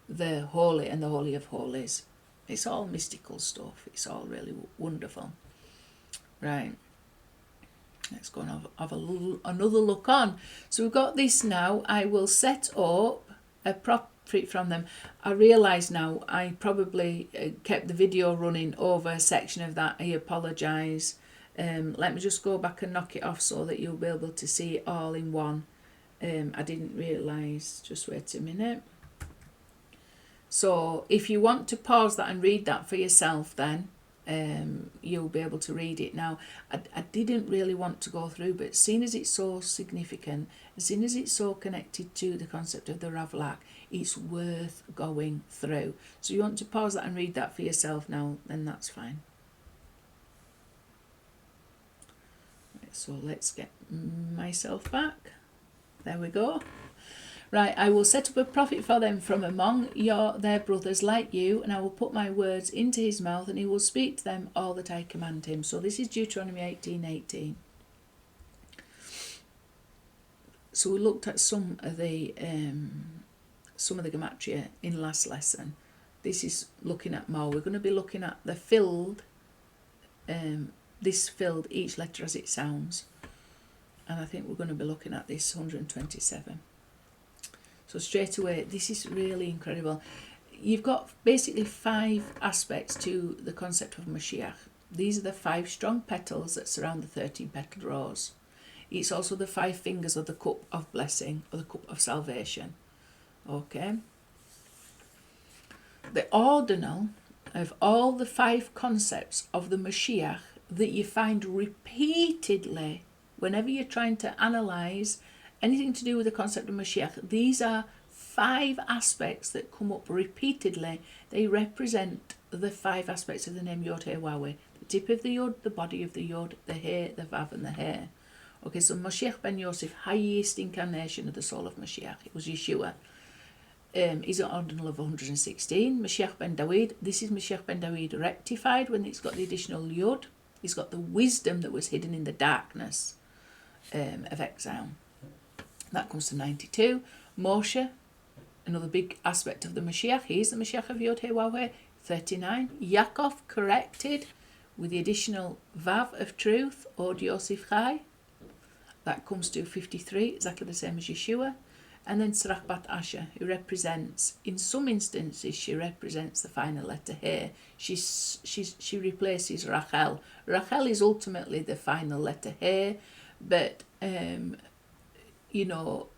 Speaker 1: the holy and the holy of holies. It's all mystical stuff. It's all really wonderful. Right. Let's go and have another look on. So we've got this now. I will set up a profit from them. I realise now I probably kept the video running over a section of that. I apologise. Let me just go back and knock it off so that you'll be able to see it all in one. I didn't realise. Just wait a minute. So if you want to pause that and read that for yourself, then you'll be able to read it. Now, I didn't really want to go through, but seeing as it's so significant, seeing as it's so connected to the concept of the Ravlak, it's worth going through. So you want to pause that and read that for yourself now, then that's fine. Right, so let's get myself back. There we go. Right, I will set up a prophet for them from among their brothers like you, and I will put my words into his mouth, and he will speak to them all that I command him. So this is Deuteronomy 18:18. So we looked at some of the gematria in last lesson. This is looking at more. We're going to be looking at the filled. This filled, each letter as it sounds, and I think we're going to be looking at this 127. So straight away, this is really incredible. You've got basically 5 aspects to the concept of Mashiach. These are the 5 strong petals that surround the 13 petal rose. It's also the 5 fingers of the cup of blessing, or the cup of salvation. Okay. The ordinal of all the 5 concepts of the Mashiach that you find repeatedly whenever you're trying to analyse anything to do with the concept of Mashiach, these are 5 aspects that come up repeatedly. They represent the 5 aspects of the name Yod He Wahweh. The tip of the Yod, the body of the Yod, the He, the Vav and the He. Okay, so Mashiach ben Yosef, highest incarnation of the soul of Mashiach. It was Yeshua. He's an ordinal of 116. Mashiach ben Dawid, this is Mashiach ben Dawid rectified when it's got the additional Yod. He's got the wisdom that was hidden in the darkness of exile. That comes to 92. Moshe, another big aspect of the Mashiach. He is the Mashiach of Yod He Wahweh, 39. Yaakov corrected with the additional Vav of truth, Od Yosef Chai. That comes to 53, exactly the same as Yeshua. And then Serach Bat Asher, who represents, in some instances, she represents the final letter He. She replaces Rachel. Rachel is ultimately the final letter He, but Rachel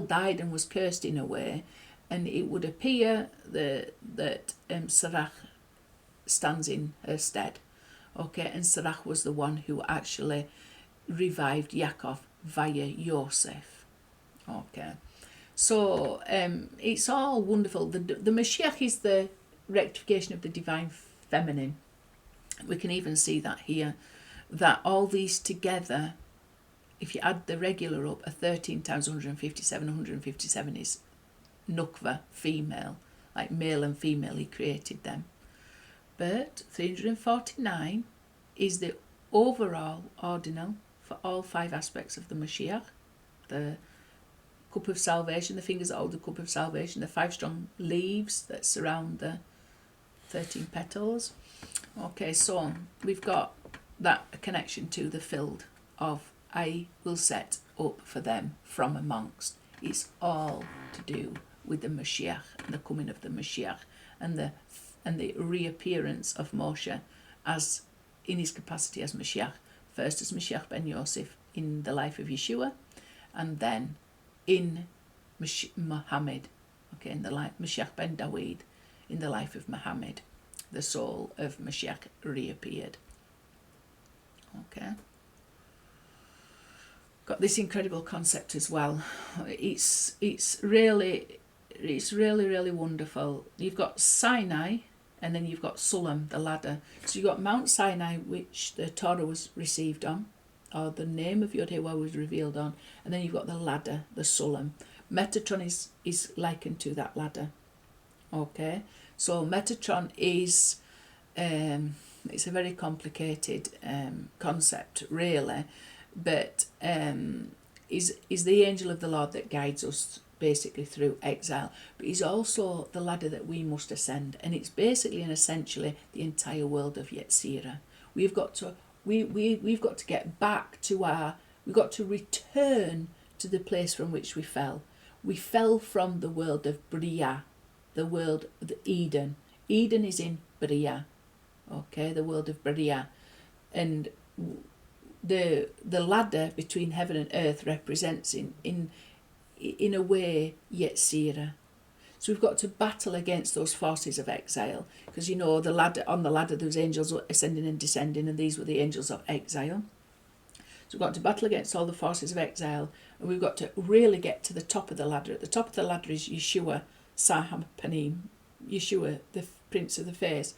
Speaker 1: died and was cursed in a way, and it would appear that Serach stands in her stead. Okay, and Serach was the one who actually revived Yaakov via Yosef. Okay, so it's all wonderful. The Mashiach is the rectification of the divine feminine. We can even see that here, that all these together, if you add the regular up, 13 times 157, 157 is Nukva, female, like male and female, he created them. But 349 is the overall ordinal for all 5 aspects of the Mashiach. The cup of salvation, the fingers that hold the cup of salvation, the 5 strong leaves that surround the 13 petals. Okay, so we've got that connection to the filled of I will set up for them from amongst. It's all to do with the Mashiach and the coming of the Mashiach and the reappearance of Moshe as in his capacity as Mashiach, first as Mashiach ben Yosef in the life of Yeshua, and then in Muhammad, okay, in the life Mashiach ben Dawid, in the life of Muhammad, the soul of Mashiach reappeared. Okay, got this incredible concept as well. It's really wonderful. You've got Sinai, and then you've got Sulam, the ladder. So you've got Mount Sinai, which the Torah was received on, or the name of Yod He Wah was revealed on, and then you've got the ladder, the Sulam. Metatron is likened to that ladder. Okay, so Metatron is it's a very complicated concept, really, but is the angel of the Lord that guides us basically through exile, but he's also the ladder that we must ascend, and it's basically and essentially the entire world of Yetzirah. We've got to get back to we've got to return to the place from which we fell. We fell from the world of Bria, the world of Eden. Eden is in Bria, okay, the world of Bria, and the ladder between heaven and earth represents in a way Yetzirah. So we've got to battle against those forces of exile, because the ladder, on the ladder there was angels ascending and descending, and these were the angels of exile. So we've got to battle against all the forces of exile, and we've got to really get to the top of the ladder. At the top of the ladder is Yeshua Saham Panim, Yeshua, the Prince of the Face,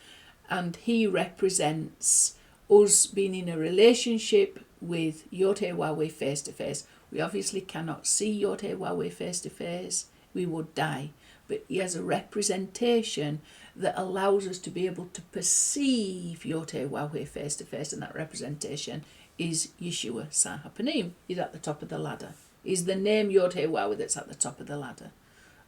Speaker 1: and he represents us being in a relationship with Yod He Wahweh face to face. We obviously cannot see Yod He Wahweh face to face, we would die, but he has a representation that allows us to be able to perceive Yod He Wahweh face to face, and that representation is Yeshua Sahapanim. He's at the top of the ladder. Is the name Yod He Wahweh that's at the top of the ladder.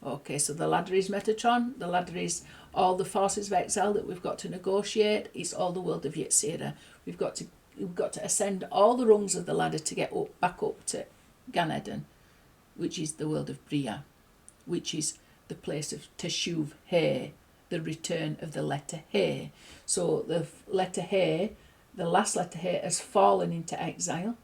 Speaker 1: Okay, so the ladder is Metatron, the ladder is all the forces of exile that we've got to negotiate, it's all the world of Yetzirah. We've got to ascend all the rungs of the ladder to get back up to Gan Eden, which is the world of Bria, which is the place of Teshuv He, the return of the letter He. So the letter He, the last letter He, has fallen into exile,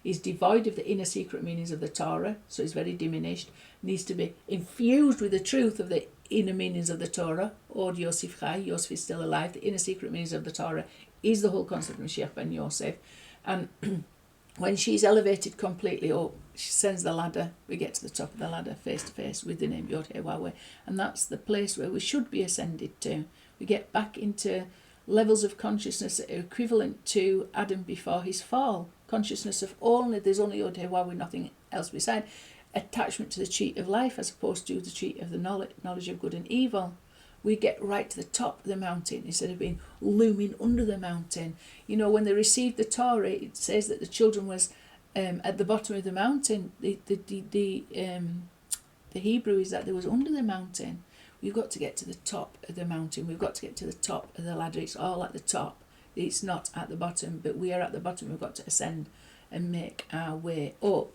Speaker 1: is devoid of the inner secret meanings of the Torah, so it's very diminished, needs to be infused with the truth of the inner meanings of the Torah. Od Yosef Chai, Yosef is still alive. The inner secret meanings of the Torah is the whole concept of Mashiach ben Yosef. And when she's elevated completely up, she sends the ladder. We get to the top of the ladder face to face with the name Yod-Heh-Wah-Weh. And that's the place where we should be ascended to. We get back into levels of consciousness that are equivalent to Adam before his fall. Consciousness of there's only Yod-Heh-Wah-Weh, nothing else beside. Attachment to the tree of life as opposed to the tree of the knowledge of good and evil. We get right to the top of the mountain instead of being looming under the mountain. You know, when they received the Torah, it says that the children was at the bottom of the mountain. The Hebrew is that they was under the mountain. We've got to get to the top of the mountain. We've got to get to the top of the ladder. It's all at the top. It's not at the bottom, but we are at the bottom. We've got to ascend and make our way up.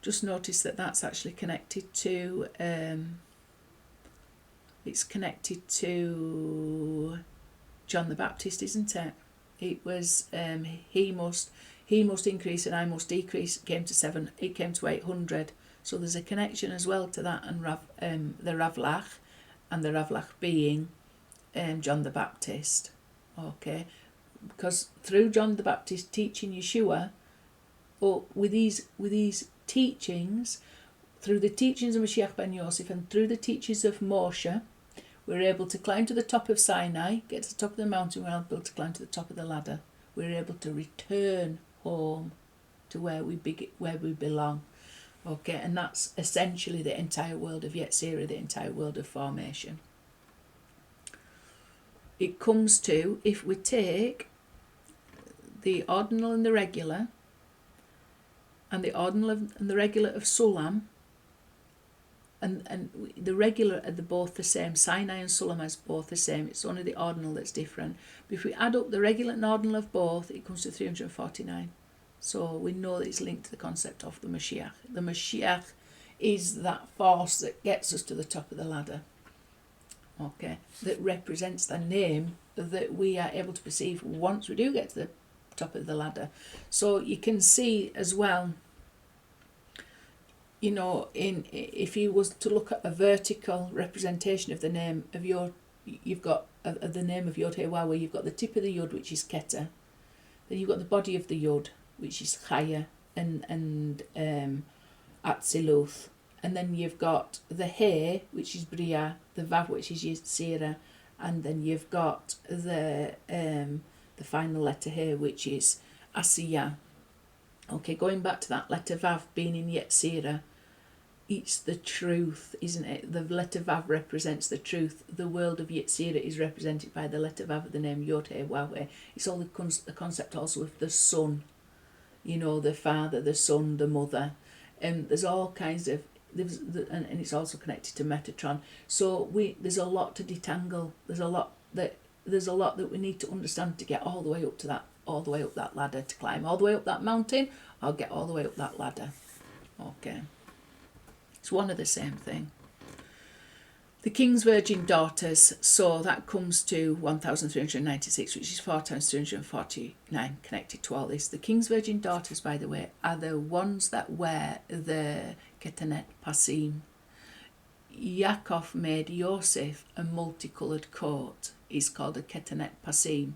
Speaker 1: Just notice that that's actually connected to... it's connected to John the Baptist, isn't it? It was he must increase and I must decrease. It came to 800. So there's a connection as well to that and the Ravlach, and the Ravlach being John the Baptist. Okay, because through John the Baptist teaching Yeshua, or with these teachings, through the teachings of Mashiach ben Yosef and through the teachings of Moshe, we're able to climb to the top of Sinai, get to the top of the mountain, we're able to climb to the top of the ladder. We're able to return home to where we belong. Okay, and that's essentially the entire world of Yetzirah, the entire world of formation. It comes to, if we take the ordinal and the regular, and the ordinal and the regular of Sulam, and the regular are both the same. Sinai and Sulam is both the same. It's only the ordinal that's different. But if we add up the regular and ordinal of both, it comes to 349. So we know that it's linked to the concept of the Mashiach. The Mashiach is that force that gets us to the top of the ladder. Okay, that represents the name that we are able to perceive once we do get to the top of the ladder. So you can see as well, you know, if you was to look at a vertical representation of the name of you've got the name of Yod-Heh-Wah, where you've got the tip of the Yod, which is Keter, then you've got the body of the Yod, which is Chaya and Atziluth, and then you've got the He, which is Bria, the Vav, which is Yetzirah, and then you've got the final letter here, which is Asiyah. Okay, going back to that letter Vav being in Yetzirah, it's the truth, isn't it? The letter Vav represents the truth. The world of Yetzirah is represented by the letter Vav of the name Yod-Heh-Wah-Weh. It's all the concept also of the Son, you know, the Father, the Son, the Mother. And there's all kinds of, and it's also connected to Metatron. So there's a lot to detangle. There's a lot that we need to understand to get all the way up to that, all the way up that ladder, to climb all the way up that mountain, or get all the way up that ladder. Okay. It's one of the same thing. The King's Virgin Daughters, so that comes to 1,396, which is 4 times 349, connected to all this. The King's Virgin Daughters, by the way, are the ones that wear the Ketanet Pasim. Yaakov made Yosef a multicoloured coat. It's called a Ketanet Pasim.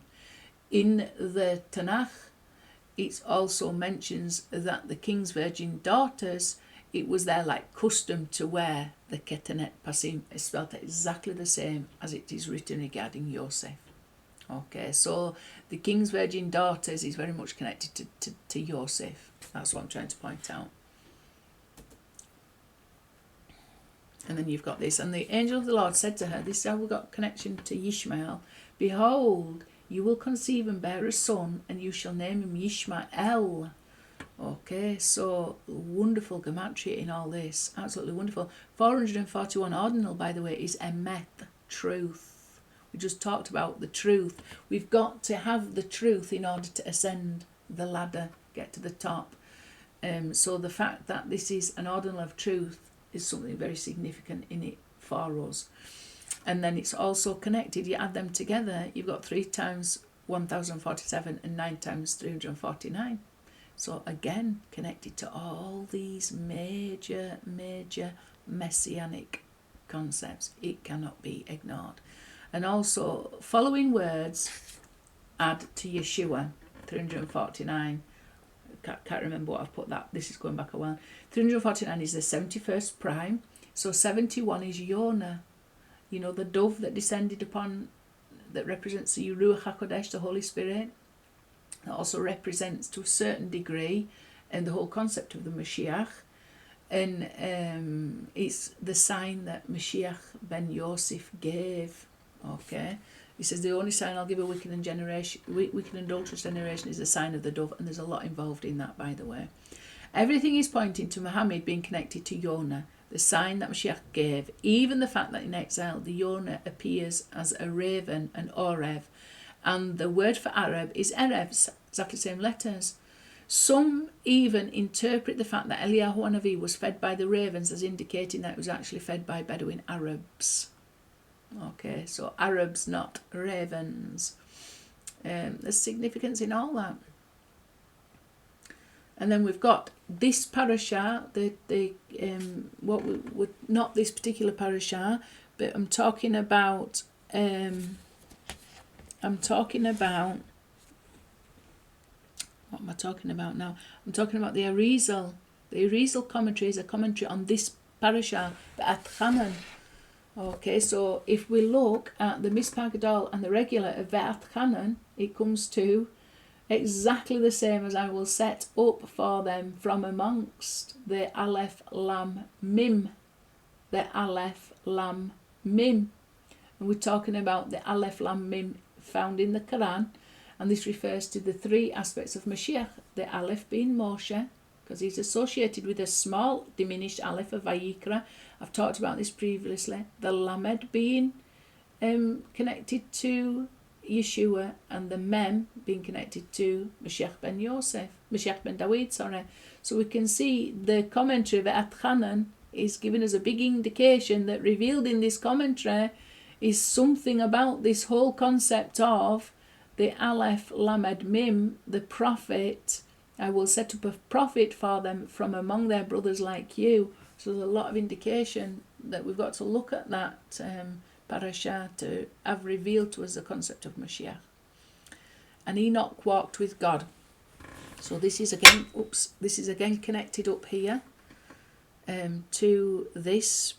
Speaker 1: In the Tanakh, it also mentions that the King's Virgin Daughters, it was their like custom to wear the Ketanet Pasim. It's spelled exactly the same as it is written regarding Yosef. Okay, so the King's Virgin Daughters is very much connected to Yosef. That's what I'm trying to point out. And then you've got this. And the angel of the Lord said to her, this is how we've got connection to Yishmael. Behold, you will conceive and bear a son, and you shall name him Yishmael. Okay, so wonderful gematria in all this. Absolutely wonderful. 441 ordinal, by the way, is emet, truth. We just talked about the truth. We've got to have the truth in order to ascend the ladder, get to the top. So the fact that this is an ordinal of truth is something very significant in it for us. And then it's also connected. You add them together, you've got 3 times 1,047 and 9 times 349. So again, connected to all these major messianic concepts. It cannot be ignored. And also, following words add to Yeshua, 349. can't remember what I've put that. This is going back a while. 349 is the 71st prime. So 71 is Yonah. You know, the dove that descended upon, that represents the Ruach HaKodesh, the Holy Spirit. That also represents to a certain degree and the whole concept of the Mashiach. And it's the sign that Mashiach ben Yosef gave. Okay, he says the only sign I'll give a wicked and adulterous generation is the sign of the dove, and there's a lot involved in that, by the way. Everything is pointing to Muhammad being connected to Yonah, the sign that Mashiach gave. Even the fact that in exile the Yonah appears as a raven, an Orev, and the word for Arab is Erev, exactly the same letters. Some even interpret the fact that Eliyahu Hanavi was fed by the ravens as indicating that it was actually fed by Bedouin Arabs. Okay, so Arabs, not ravens. There's significance in all that. And then we've got this parasha, not this particular parasha, but I'm talking about. What am I talking about now? I'm talking about the Arizal. The Arizal Commentary is a commentary on this parasha, the Atchanan. Okay, so if we look at the Mispar Gadol and the regular of Ve'at Chanan, it comes to exactly the same as I will set up for them from amongst the Aleph Lam Mim. The Aleph Lam Mim. And we're talking about the Aleph Lam Mim found in the Quran. And this refers to the three aspects of Mashiach. The Aleph being Moshe, because he's associated with a small diminished Aleph of Vayikra. I've talked about this previously. The Lamed being connected to Yeshua, and the Mem being connected to Mashiach ben Yosef, Mashiach ben Dawid, sorry. So we can see the commentary of Atchanan is giving us a big indication that revealed in this commentary is something about this whole concept of the Aleph Lamed Mim, the prophet. I will set up a prophet for them from among their brothers like you. So there's a lot of indication that we've got to look at that parasha to have revealed to us the concept of Mashiach. And Enoch walked with God. So this is again connected up here to this,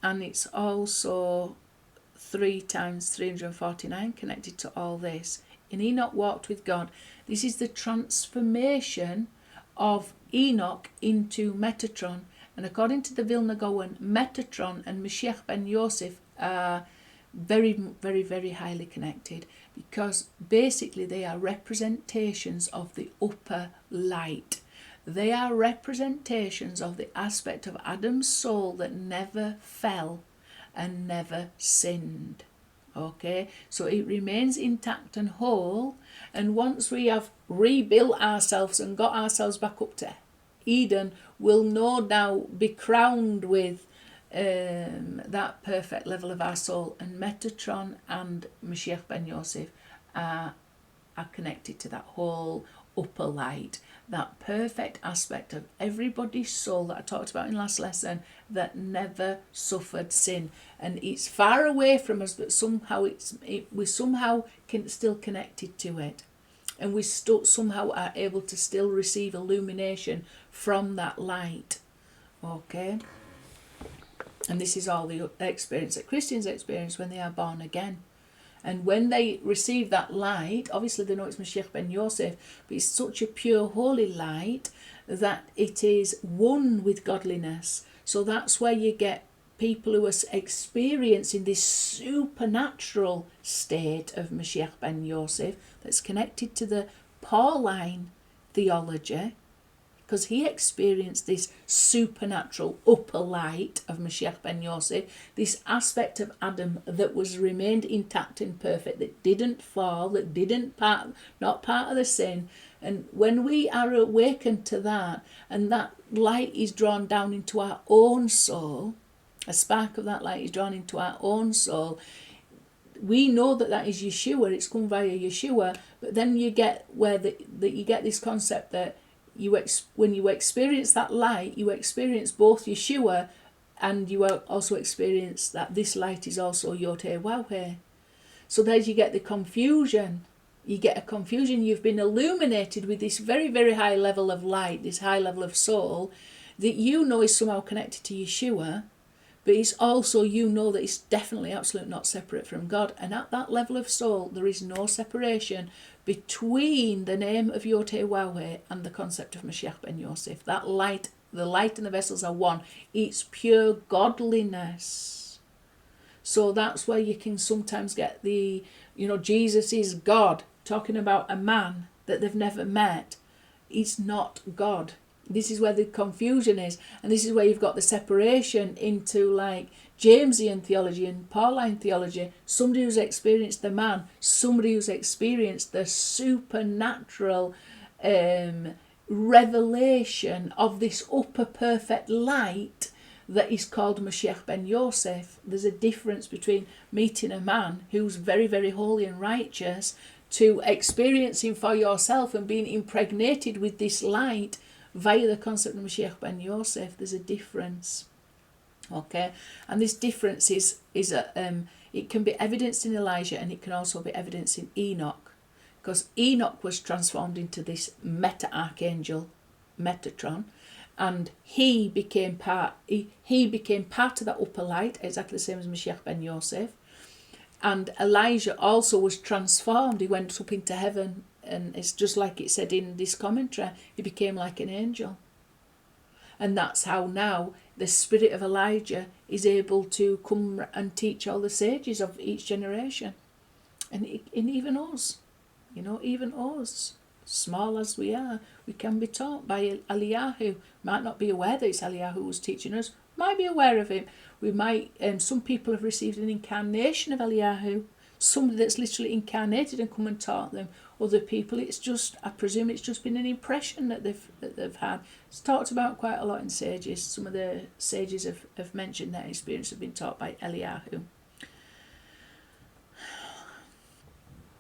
Speaker 1: and it's also 3 times 349 connected to all this. And Enoch walked with God. This is the transformation of Enoch into Metatron. And according to the Vilna Gaon, Metatron and Mashiach ben Yosef are very, very, very highly connected, because basically they are representations of the upper light. They are representations of the aspect of Adam's soul that never fell and never sinned. Okay, so it remains intact and whole, and once we have rebuilt ourselves and got ourselves back up to Eden, we'll no doubt be crowned with that perfect level of our soul. And Metatron and Mashiach ben Yosef are connected to that whole upper light, that perfect aspect of everybody's soul that I talked about in last lesson that never suffered sin. And it's far away from us, but somehow we somehow still connected to it. And we somehow are able to still receive illumination from that light. Okay? And this is all the experience that Christians experience when they are born again. And when they receive that light, obviously they know it's Mashiach ben Yosef, but it's such a pure, holy light that it is one with godliness. So that's where you get people who are experiencing this supernatural state of Mashiach ben Yosef that's connected to the Pauline theology, because he experienced this supernatural upper light of Mashiach ben Yosef, this aspect of Adam that was remained intact and perfect, that didn't fall, that not part of the sin. And when we are awakened to that, and that light is drawn down into our own soul, a spark of that light is drawn into our own soul, we know that is Yeshua, it's come via Yeshua, but then you get you get this concept that when you experience that light, you experience both Yeshua, and you also experience that this light is also Yod-Heh Waw-Heh. So there you get the confusion. You get a confusion. You've been illuminated with this very, very high level of light, this high level of soul, that you know is somehow connected to Yeshua, but it's also, you know, that it's definitely absolutely not separate from God. And at that level of soul, there is no separation between the name of Yod-Heh-Wah-Heh and the concept of Mashiach ben Yosef. That light, the light and the vessels are one. It's pure godliness. So that's where you can sometimes get the, Jesus is God, talking about a man that they've never met. It's not God. This is where the confusion is, and this is where you've got the separation into like Jamesian theology and Pauline theology. Somebody who's experienced the man, somebody who's experienced the supernatural revelation of this upper perfect light that is called Mashiach ben Yosef. There's a difference between meeting a man who's very, very holy and righteous to experiencing for yourself and being impregnated with this light via the concept of Mashiach ben Yosef. There's a difference. Okay, and this difference is it can be evidenced in Elijah, and it can also be evidenced in Enoch, because Enoch was transformed into this meta-archangel, Metatron, and he became part of that upper light, exactly the same as Mashiach ben Yosef. And Elijah also was transformed. He went up into heaven, and it's just like it said in this commentary, he became like an angel. And that's how now the spirit of Elijah is able to come and teach all the sages of each generation. And even us, even us, small as we are, we can be taught by Eliyahu. Might not be aware that it's Eliyahu who's teaching us, might be aware of him. We might, some people have received an incarnation of Eliyahu, somebody that's literally incarnated and come and taught them. Other people, it's just, I presume it's just been an impression that they've had. It's talked about quite a lot in sages. Some of the sages have mentioned their experience of being taught by Eliyahu.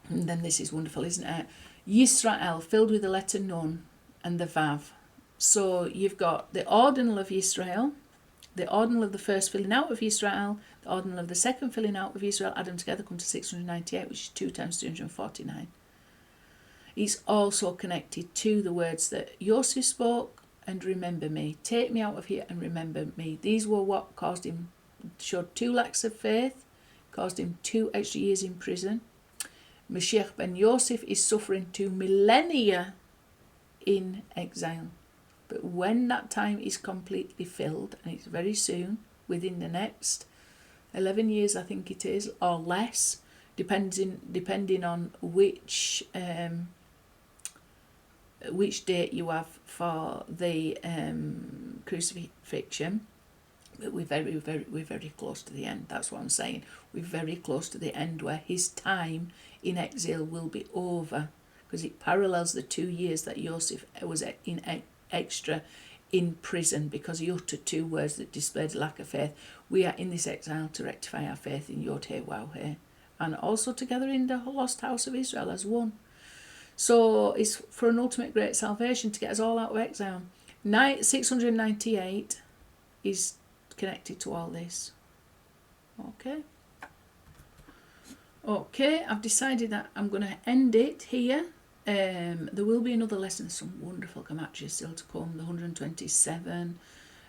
Speaker 1: And then this is wonderful, isn't it? Yisrael, filled with the letter Nun and the Vav. So you've got the ordinal of Yisrael, the ordinal of the first filling out of Yisrael, the ordinal of the second filling out of Israel, add them together, come to 698, which is 2 times 349. It's also connected to the words that Yosef spoke, and remember me. Take me out of here and remember me. These were what caused him, showed 2 lacks of faith, caused him 2 extra years in prison. Mashiach ben Yosef is suffering 2 millennia in exile. But when that time is completely filled, and it's very soon, within the next 11 years, I think it is, or less, depending on which date you have for the crucifixion. But we're very close to the end. That's what I'm saying. We're very close to the end where his time in exile will be over, because it parallels the 2 years that Joseph was extra in prison because he uttered 2 words that displayed a lack of faith. We are in this exile to rectify our faith in Yod-Heh-Wah-Heh, and also together in the lost house of Israel as one. So it's for an ultimate great salvation to get us all out of exile. 698 is connected to all this. Okay, I've decided that I'm going to end it here. There will be another lesson, some wonderful gematria still to come, the 127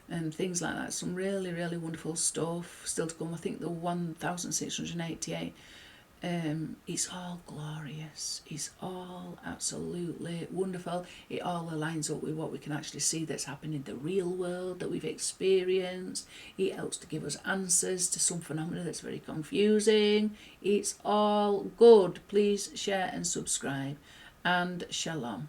Speaker 1: and things like that. Some really, really wonderful stuff still to come. I think the 1688. It's all glorious. It's all absolutely wonderful. It all aligns up with what we can actually see that's happening in the real world that we've experienced. It helps to give us answers to some phenomena that's very confusing. It's all good. Please share and subscribe. And shalom.